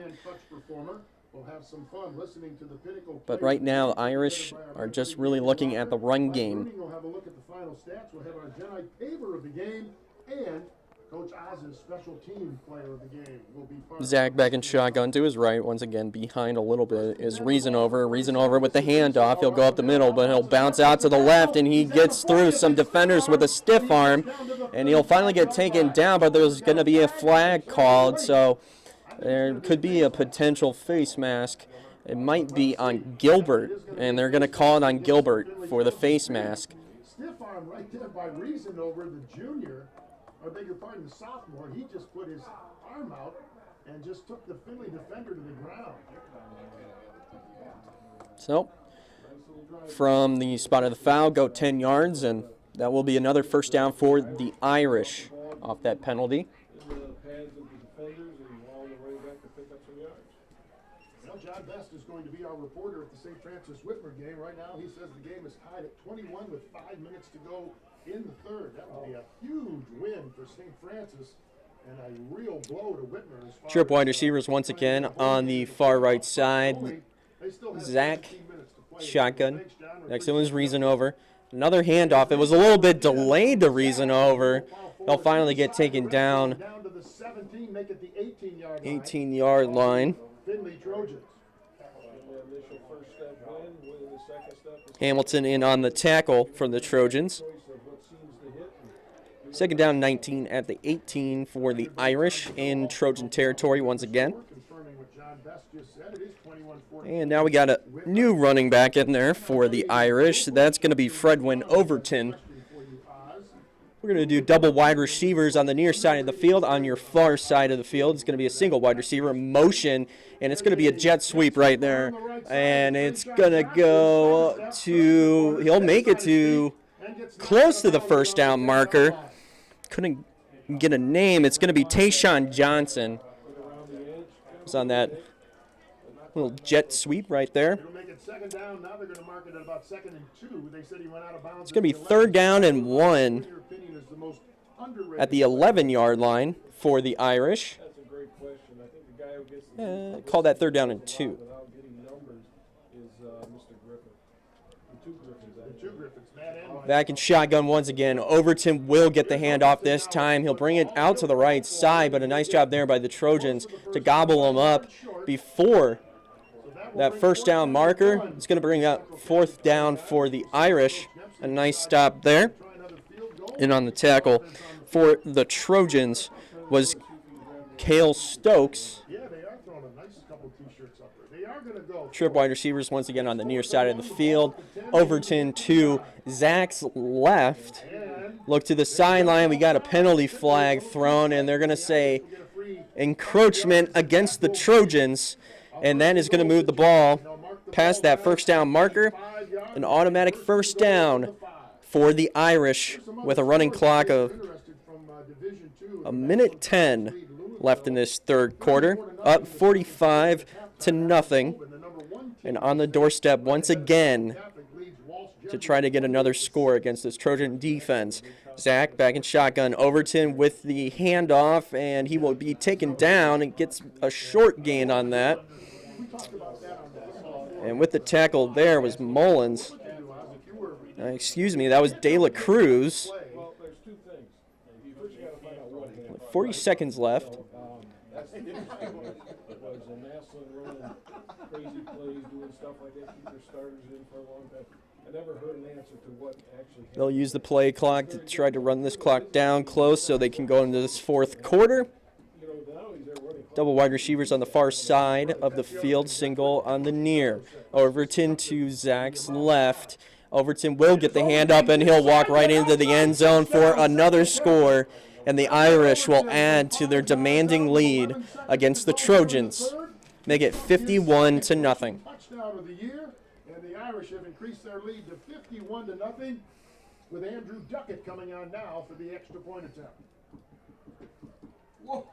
We'll have some fun listening to the Pinnacle But players. right now the Irish are just really looking at the run game. We'll have a look at the final stats. We'll have our Jedi Paver of the game and Coach Oz's special team player of the game will be part Zach back in shotgun to his right. Once again, behind a little bit is Reasonover. Reasonover with the handoff. He'll go up the middle, but he'll bounce out to the left, and he gets through some defenders with a stiff arm, and he'll finally get taken down, but there's going to be a flag called, so there could be a potential face mask. It might be on Gilbert, and they're going to call it on Gilbert for the face mask. stiff arm right there by Reasonover, the junior. I beg your pardon, the sophomore. He just put his arm out and just took the Findlay defender to the ground. So, from the spot of the foul, go 10 yards, and that will be another first down for the Irish off that penalty. Well, John Best is going to be our reporter at the St. Francis Whitmer game. Right now, he says the game is tied at 21 with 5 minutes to go in the third. That would be a huge win for St. Francis and a real blow to Whitmer. Trip wide receivers once again on the far right side. Zach, shotgun. Next one was Reasonover. Another handoff. It was a little bit delayed to Reasonover. They'll finally get taken down. 18-yard line. Hamilton in on the tackle for the Trojans. Second down 19 at the 18 for the Irish in Trojan territory once again. And now we got a new running back in there for the Irish. That's going to be Fredwin Overton. We're going to do double wide receivers on the near side of the field. On your far side of the field, it's going to be a single wide receiver motion, and it's going to be a jet sweep right there. And it's going to go to, he'll make it to close to the first down marker. Couldn't get a name. It's going to be Tayshawn Johnson. It's on that little jet sweep right there. It's going to be third down and 1 at the 11-yard line for the Irish. Call that third down and 2. Back in shotgun once again. Overton will get the handoff this time. He'll bring it out to the right side, but a nice job there by the Trojans to gobble him up before that first down marker. It's going to bring up fourth down for the Irish. A nice stop there. And on the tackle for the Trojans was Cale Stokes. Trip wide receivers once again on the near side of the field. Overton to Zach's left. Look to the sideline. We got a penalty flag thrown, and they're going to say encroachment against the Trojans, and that is going to move the ball past that first down marker. An automatic first down for the Irish with a running clock of a minute 10 left in this third quarter. Up 45-0. And on the doorstep once again to try to get another score against this Trojan defense. Zach back in shotgun. Overton with the handoff, and he will be taken down and gets a short gain on that. And with the tackle there was Mullins. Excuse me, that was De La Cruz. 40 seconds left. Crazy plays, doing stuff like that, keep their starters in for a long time. I never heard an answer to what actually happened. They'll use the play clock to try to run this clock down close so they can go into this fourth quarter. Double wide receivers on the far side of the field, single on the near. Overton to Zach's left. Overton will get the hand up, and he'll walk right into the end zone for another score. And the Irish will add to their demanding lead against the Trojans. Make it 51-0. Touchdown of the year, and the Irish have increased their lead to 51-0 with Andrew Duckett coming on now for the extra point attempt. Whoa.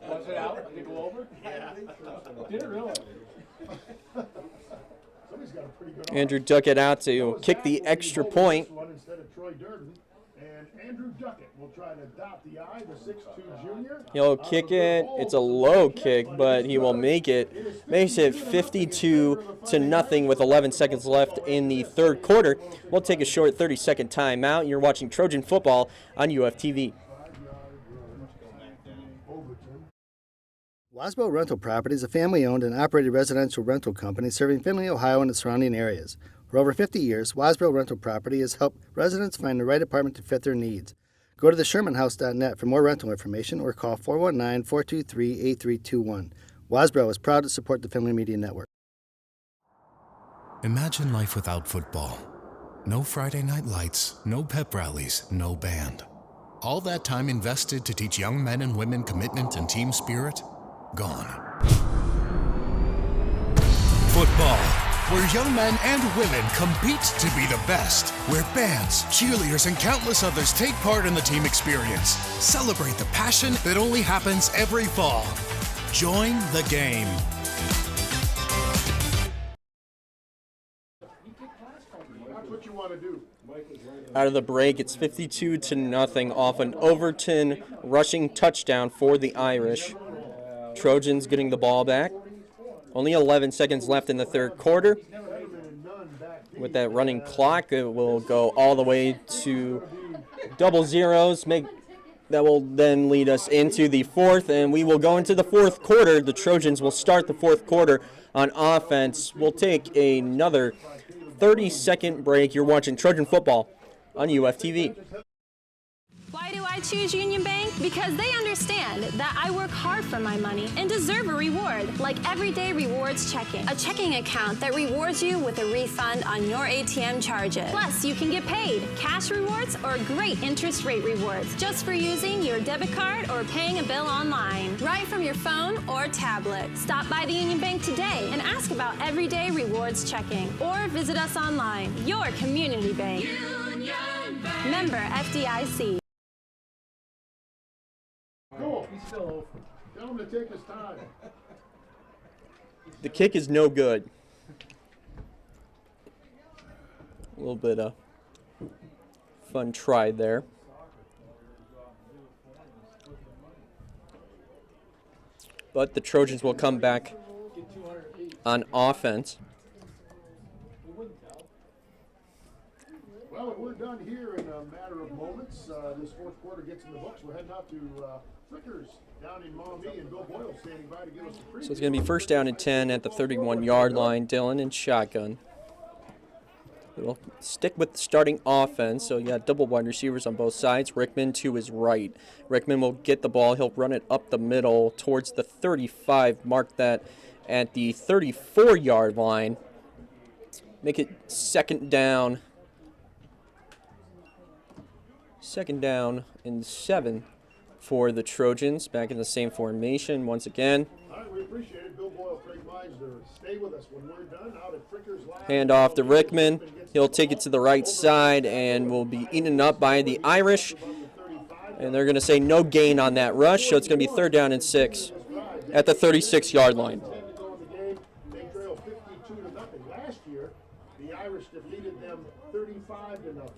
Was it out? Did it go over? Yeah. Didn't realize. Andrew Duckett out to kick the extra point. Instead of Troy Durden. And Andrew Duckett will try to dot the I, the 6'2" junior. He'll kick it. It's a low kick, but he will make it. Makes it 52-0 with 11 seconds left in the third quarter. We'll take a short 30-second timeout. You're watching Trojan football on UFTV. Wasbo Rental Property is a family-owned and operated residential rental company serving Findlay, Ohio and the surrounding areas. For over 50 years, Wasbo Rental Property has helped residents find the right apartment to fit their needs. Go to theshermanhouse.net for more rental information or call 419-423-8321. Wasbro is proud to support the Findlay Media Network. Imagine life without football. No Friday night lights, no pep rallies, no band. All that time invested to teach young men and women commitment and team spirit, gone. Football, where young men and women compete to be the best, where bands, cheerleaders, and countless others take part in the team experience. Celebrate the passion that only happens every fall. Join the game. That's what you want to do. Out of the break, it's 52-0 off an Overton rushing touchdown for the Irish. Trojans getting the ball back. Only 11 seconds left in the third quarter. With that running clock, it will go all the way to double zeros. That will then lead us into the fourth, and we will go into the fourth quarter. The Trojans will start the fourth quarter on offense. We'll take another 30-second break. You're watching Trojan football on UFTV. Why do I choose Union Bank? Because they understand that I work hard for my money and deserve a reward, like everyday rewards checking. A checking account that rewards you with a refund on your ATM charges. Plus, you can get paid cash rewards or great interest rate rewards just for using your debit card or paying a bill online, right from your phone or tablet. Stop by the Union Bank today and ask about everyday rewards checking, or visit us online. Your community bank. Union Bank. Member FDIC. Cool. He's still open. Tell him to take his time. The kick is no good. A little bit of fun try there. But the Trojans will come back on offense. Well, we're done here in a matter of moments. This fourth quarter gets in the books. We're heading out to Frickers down in Maumee, and Bill Boyle standing by to give us a preview. So it's going to be first down and 10 at the 31-yard line. Dillon in shotgun. It'll stick with the starting offense, so you got double wide receivers on both sides. Rickman to his right. Rickman will get the ball. He'll run it up the middle towards the 35. Mark that at the 34-yard line. Make it second down. Second down and 7 for the Trojans. Back in the same formation once again. All right, we appreciate it. Bill Boyle, Craig Meisner, stay with us when we're done out at Frickers Live. Hand off to Rickman. He'll take it to the right side and will be eaten up by the Irish. And they're going to say no gain on that rush, so it's going to be third down and 6 at the 36-yard line. They trail 52-0. Last year, the Irish defeated them 35-0.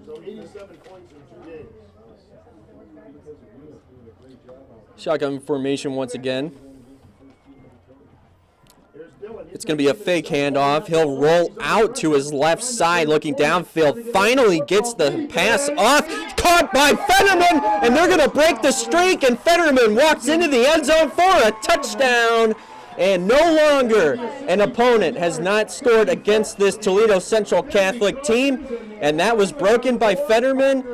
So 87 points in 2 games. Shotgun formation once again. It's going to be a fake handoff. He'll roll out to his left side looking downfield. Finally gets the pass off. Caught by Fetterman, and they're going to break the streak, and Fetterman walks into the end zone for a touchdown. And no longer an opponent has not scored against this Toledo Central Catholic team. And that was broken by Fetterman.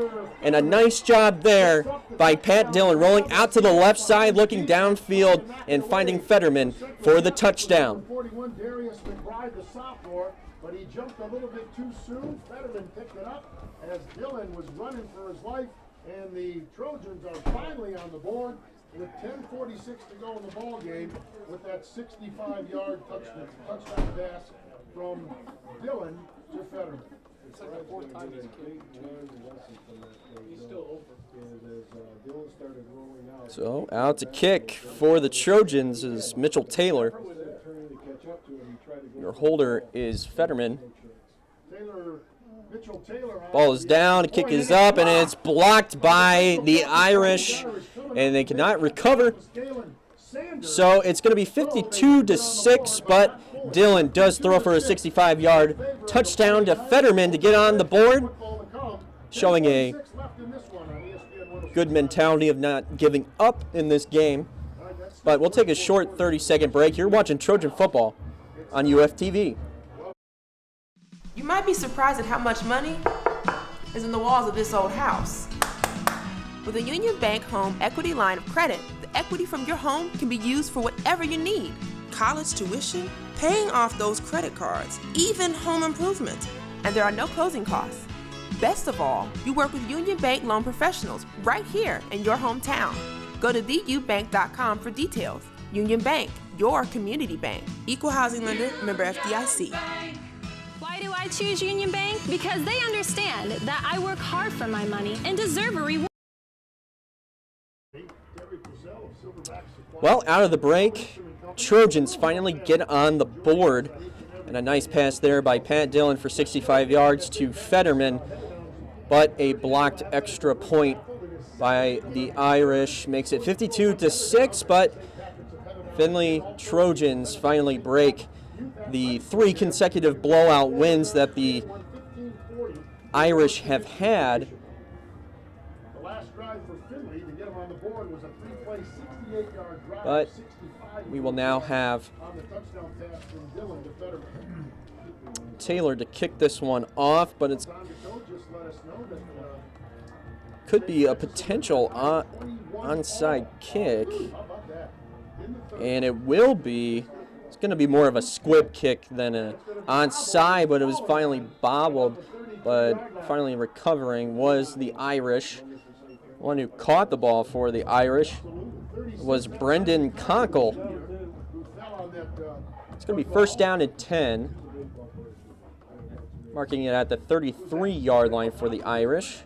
And a nice job there by Pat Dillon, rolling out to the left side, looking downfield, and finding Fetterman for the touchdown. 41, Darius McBride, the sophomore, but he jumped a little bit too soon. Fetterman picked it up as Dillon was running for his life. And the Trojans are finally on the board with 10:46 to go in the ball game with that 65-yard touchdown pass from Dillon to Fetterman. It's like the fourth time he's still over. So out to kick for the Trojans is Mitchell Taylor. Your holder is Fetterman. Mitchell Taylor. Ball is down, kick is up, and it's blocked by the Irish, and they cannot recover. So it's going to be 52-6, but Dillon does throw for a 65-yard touchdown to Fetterman to get on the board, showing a good mentality of not giving up in this game. But we'll take a short 30-second break. You're watching Trojan football on UFTV. You might be surprised at how much money is in the walls of this old house. With a Union Bank Home Equity Line of Credit, the equity from your home can be used for whatever you need. College tuition, paying off those credit cards, even home improvement. And there are no closing costs. Best of all, you work with Union Bank loan professionals right here in your hometown. Go to theubank.com for details. Union Bank, your community bank. Equal housing lender, member FDIC. Why do I choose Union Bank? Because they understand that I work hard for my money and deserve a reward. Well, out of the break, Trojans finally get on the board. And a nice pass there by Pat Dillon for 65 yards to Fetterman. But a blocked extra point by the Irish makes it 52-6, but Findlay Trojans finally break the 3 consecutive blowout wins that the Irish have had. The last drive for Findlay to get them on the board was a 3-play 68-yard drive. But we will now have On the touchdown pass from Dillon to Fetterman. Taylor to kick this one off, but it's could be a potential onside kick, and it will be. It's going to be more of a squib kick than an onside, but it was finally bobbled. But finally recovering was the Irish. One who caught the ball for the Irish was Brendan Conkle. It's going to be first down and 10. Marking it at the 33-yard line for the Irish.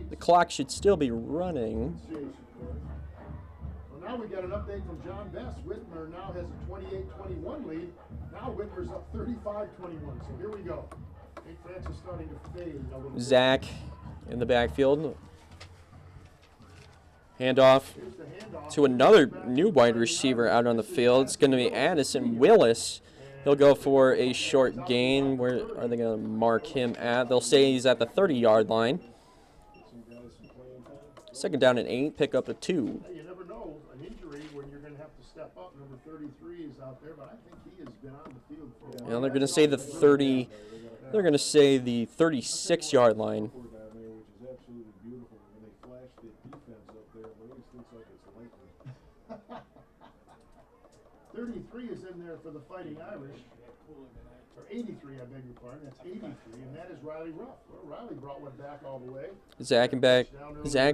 The clock should still be running. Well, now we got an update from John Best. Whitmer now has a 28-21 lead. Now Whitmer's up 35-21. So here we go. St. Francis starting to fade. Zach in the backfield. Handoff to another new wide receiver out on the field. It's going to be Addison Willis. He'll go for a short gain. Where are they going to mark him at? They'll say he's at the 30-yard line. Second down and 8, pick up a 2. You never know an injury when you're going to have to step up. Number 33 is out there, but I think he has been on the field for a while. And they're going to say the 30. They're going to say the 36-yard line. 33 is in there for the Fighting Irish. Or 83, I beg your pardon. That's 83, and that is Riley Ruff. Well, Riley brought one back all the way. Zach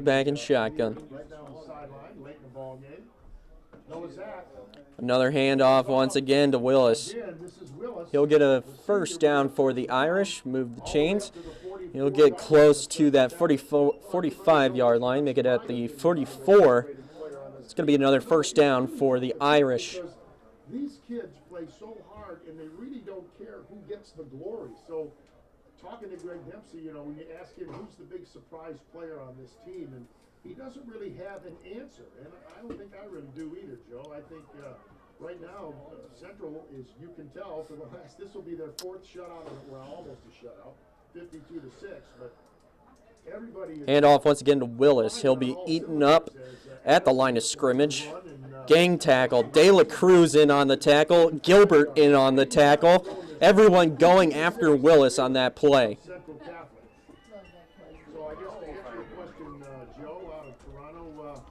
back in shotgun. Right down the sideline, late in the ball game. Noah Zach. Another handoff once again to Willis. He'll get a first down for the Irish, move the chains. He'll get close to that 45-yard line, make it at the 44. It's going to be another first down for the Irish. These kids play so hard, and they really don't care who gets the glory. So, talking to Greg Dempsey, you know, when you ask him who's the big surprise player on this team, and he doesn't really have an answer. And I don't think I really do either, Joe. I think right now, Central is, you can tell, for the last, this will be their 4th shutout, well, almost a shutout, 52-6, but everybody. Handoff once again to Willis. He'll be eaten up at the line of scrimmage. Gang tackle. De La Cruz in on the tackle. Gilbert in on the tackle. Everyone going after Willis on that play. So I guess to answer your question, Joe, out of Toronto,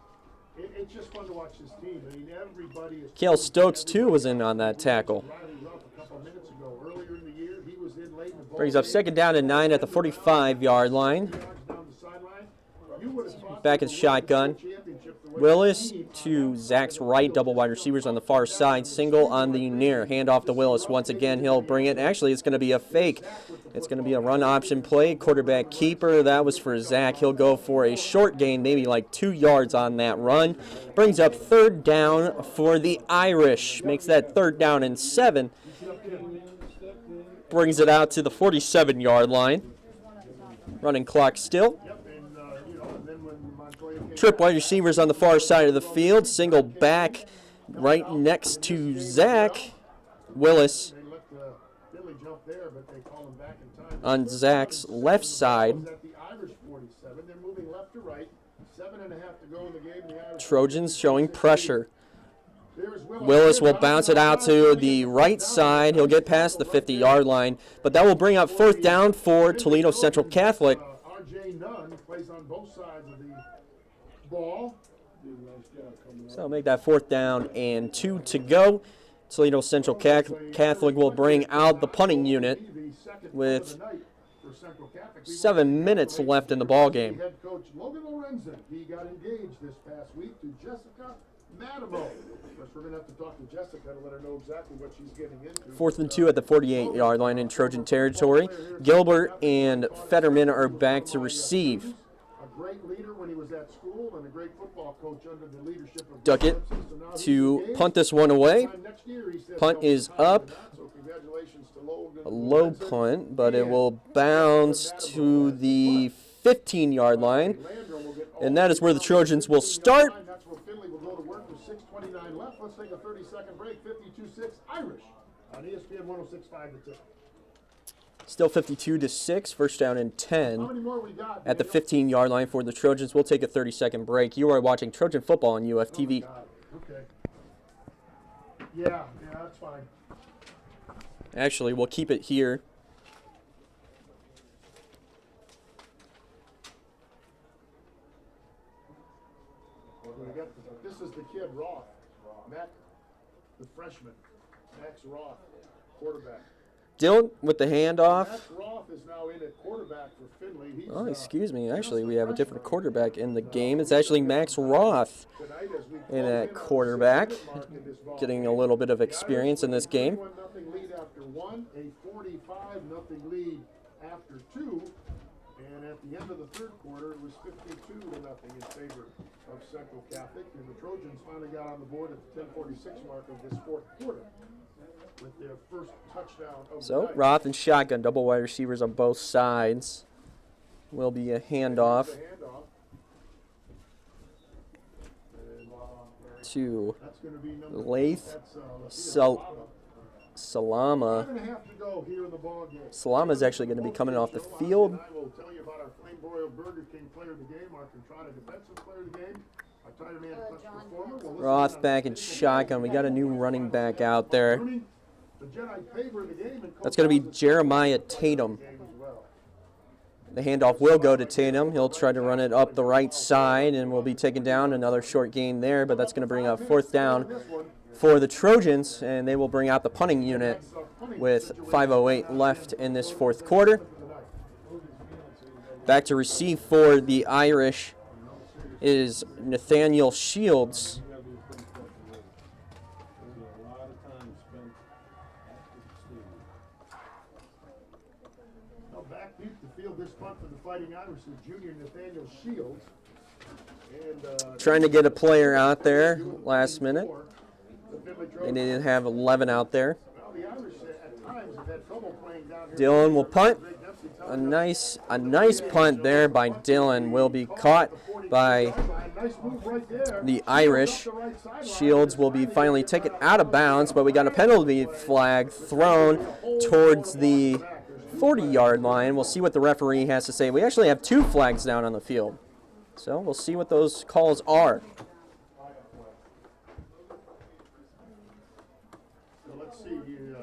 it's just fun to watch this team. I mean, everybody is. Cale Stokes, too, was in on that tackle. Brings up second down and 9 at the 45-yard line. Back in shotgun. Willis to Zach's right, double wide receivers on the far side, single on the near. Handoff to Willis. Once again, he'll bring it. Actually, it's going to be a fake. It's going to be a run option play. Quarterback keeper. That was for Zach. He'll go for a short gain, maybe like 2 yards on that run. Brings up 3rd down for the Irish. Makes that 3rd down and 7. Brings it out to the 47-yard line. Running clock still. Trip wide receivers on the far side of the field. Single back right next to Zach. Willis on Zach's left side. Trojans showing pressure. Willis will bounce it out to the right side. He'll get past the 50-yard line, but that will bring up 4th down for Toledo Central Catholic. So make that 4th down and 2 to go. Toledo Central Catholic will bring out the punting unit with 7 minutes left in the ball game. Head coach Logan Lorenzen, he got engaged this past week to Jessica Madamo. We're going to have to talk to Jessica to let her know exactly what she's getting into. 4th and 2 at the 48-yard line in Trojan territory. Gilbert and Fetterman are back to receive. A great leader when he was at school and a great football coach under the leadership of Duckett to punt this one away. Punt is up. A low punt, but it will bounce to the 15-yard line. And that is where the Trojans will start. That's where Findlay will go to work with 6:29 left. Let's take a 30-second break. 52-6 Irish on ESPN 106.5 to 2. Still 52-6, 1st down and 10 at the 15-yard line for the Trojans. We'll take a 30-second break. You are watching Trojan football on UFTV. Okay. Yeah, that's fine. Actually, we'll keep it here. This is the kid, Roth. Mac, the freshman. Max Roth, quarterback. Dylan with the handoff. Max Roth is now in at quarterback for Findlay. Oh, excuse me. Actually, we have a different quarterback in the game. It's actually Max Roth in at quarterback, getting a little bit of experience in this game. 1-0 lead after 1, a 45-0 lead after 2, and at the end of the 3rd quarter, it was 52-0 in favor of Central Catholic, and the Trojans finally got on the board at the 10:46 mark of this 4th quarter with their first touchdown of the night. Roth and shotgun, double wide receivers on both sides. Will be a handoff to Lath Salama. Salama is actually going to be coming off the field. I will tell you about our Flame Broiled Burger King player of the game, our Contrada defensive player of the game, our tighter man clutch performer. Roth back in shotgun. We got a new running back out there. That's going to be Jeremiah Tatum. The handoff will go to Tatum. He'll try to run it up the right side and will be taken down. Another short gain there, but that's going to bring up 4th down for the Trojans, and they will bring out the punting unit with 5:08 left in this 4th quarter. Back to receive for the Irish is Nathaniel Shields. Back deep to field this punt for the Fighting Irish is junior Nathaniel Shields. And, trying to get a player out there last minute. They didn't have 11 out there. Dylan will punt. A nice punt there by Dylan will be caught by the Irish. Shields will be finally taken out of bounds, but we got a penalty flag thrown towards the 40-yard line. We'll see what the referee has to say. We actually have 2 flags down on the field, so we'll see what those calls are. Let's see, the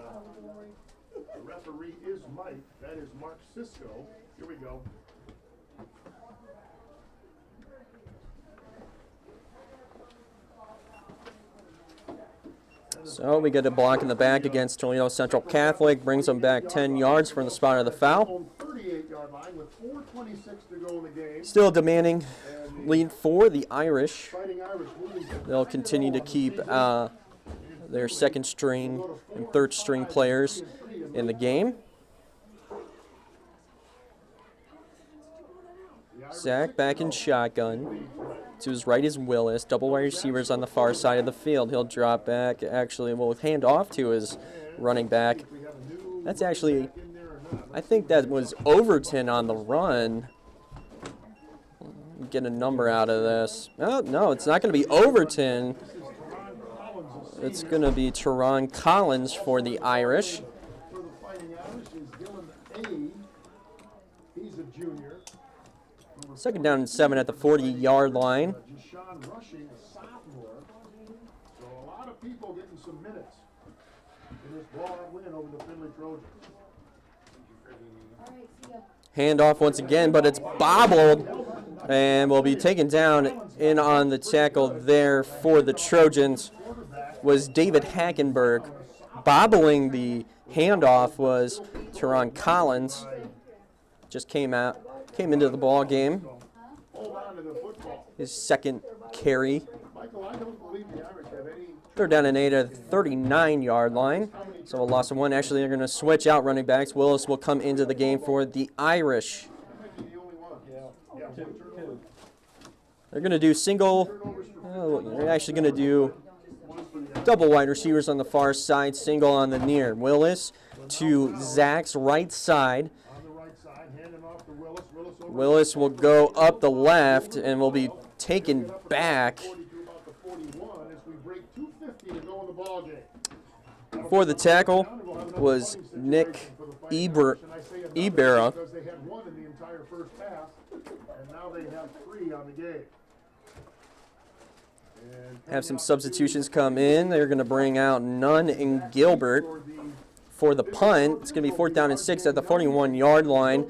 referee is Mike. That is Mark Cisco. Here we go. So we get a block in the back against Toledo Central Catholic. Brings them back 10 yards from the spot of the foul. Still demanding lead for the Irish. Fighting Irish leading They'll continue to keep their second string and third string players in the game. Zach back in shotgun. To his right is Willis. Double wide receivers on the far side of the field. He'll drop back. Actually, will hand off to his running back. That's actually, I think that was Overton on the run. Get a number out of this. Oh, no, it's not going to be Overton. It's going to be Teron Collins for the Irish. for the Fighting Irish is Dylan A. He's a junior. Second down and 7 at the 40-yard line. Deshaun Rushing, a sophomore. So a lot of people getting some minutes in this blowout win over the Findlay Trojans. Handoff once again, but it's bobbled and will be taken down. In on the tackle there for the Trojans was David Hackenberg. Bobbling the handoff was Teron Collins. Just came into the ball game. His second carry. Michael, I don't believe the Irish have any. They're down and 8 at the 39-yard line. So a loss of 1. Actually, they're going to switch out running backs. Willis will come into the game for the Irish. They're going to do single. They're actually going to do double wide receivers on the far side, single on the near. Willis to Zach's right side. Willis will go up the left and will be taken back. For the tackle was Nick Ibarra. Because they had 1 in the entire first half, and now they have 3 on the game. Have some substitutions come in. They're going to bring out Nunn and Gilbert for the punt. It's going to be 4th down and 6 at the 41-yard line.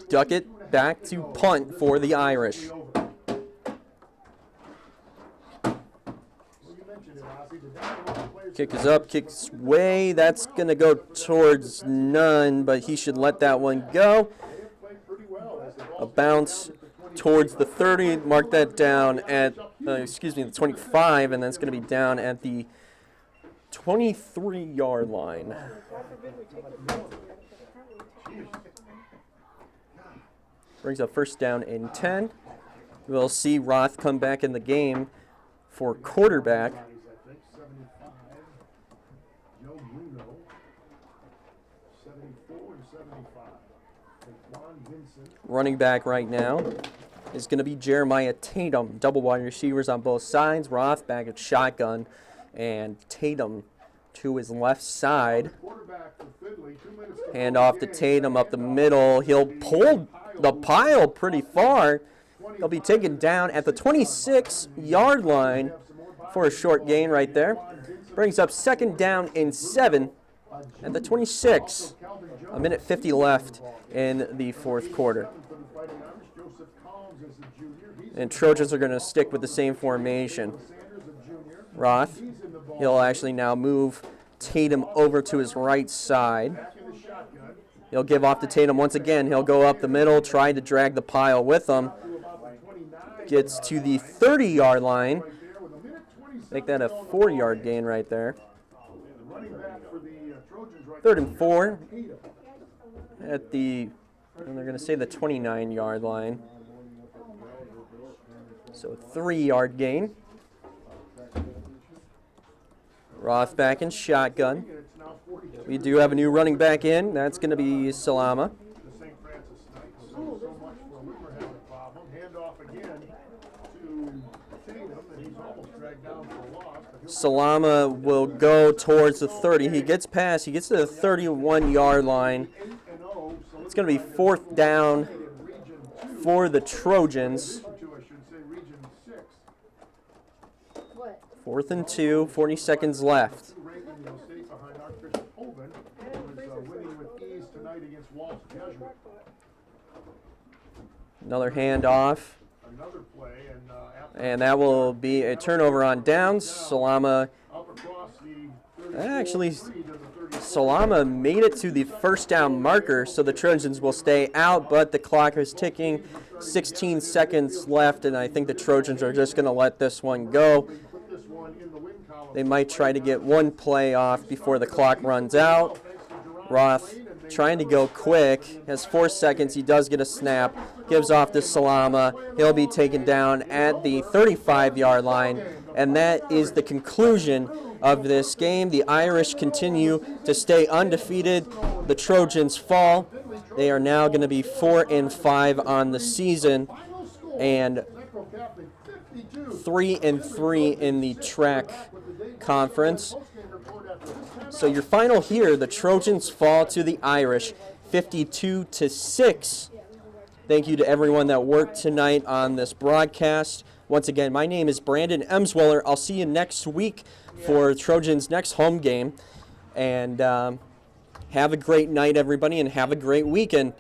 Duckett back to punt for the Irish. Kick is up, kicks way. That's going to go towards Nunn, but he should let that one go. A bounce towards the 30. Mark that down at, the 25, and that's going to be down at the 23-yard line. Brings up 1st down and 10. We'll see Roth come back in the game for quarterback. Running back right now is going to be Jeremiah Tatum. Double wide receivers on both sides. Roth back at shotgun, and Tatum to his left side. Hand off to Tatum up the middle. He'll pull the pile pretty far. He'll be taken down at the 26-yard line for a short gain right there. Brings up 2nd down and 7 at the 26. A minute 50 left in the 4th quarter. And Trojans are going to stick with the same formation. Roth, he'll actually now move Tatum over to his right side. He'll give off to Tatum once again. He'll go up the middle, try to drag the pile with him. Gets to the 30-yard line. Make that a 4-yard gain right there. 3rd and 4 at the, and they're going to say the 29-yard line. So a 3-yard gain. Roth back in shotgun. We do have a new running back in. That's going to be Salama. Salama will go towards the 30. He gets past. He gets to the 31-yard line. It's going to be 4th down for the Trojans. 4th and 2, 40 seconds left. Another handoff. And that will be a turnover on downs. Salama Actually, Salama made it to the first down marker, so the Trojans will stay out, but the clock is ticking. 16 seconds left, and I think the Trojans are just going to let this one go. They might try to get one play off before the clock runs out. Roth trying to go quick, has 4 seconds. He does get a snap, gives off to Salama. He'll be taken down at the 35-yard line, and that is the conclusion of this game. The Irish continue to stay undefeated. The Trojans fall. They are now going to be 4-5 on the season and 3-3 in the track conference. So your final here, the Trojans fall to the Irish 52-6. Thank you to everyone that worked tonight on this broadcast. Once again, my name is Brandon Emsweller. I'll see you next week for Trojans' next home game. And have a great night, everybody, and have a great weekend.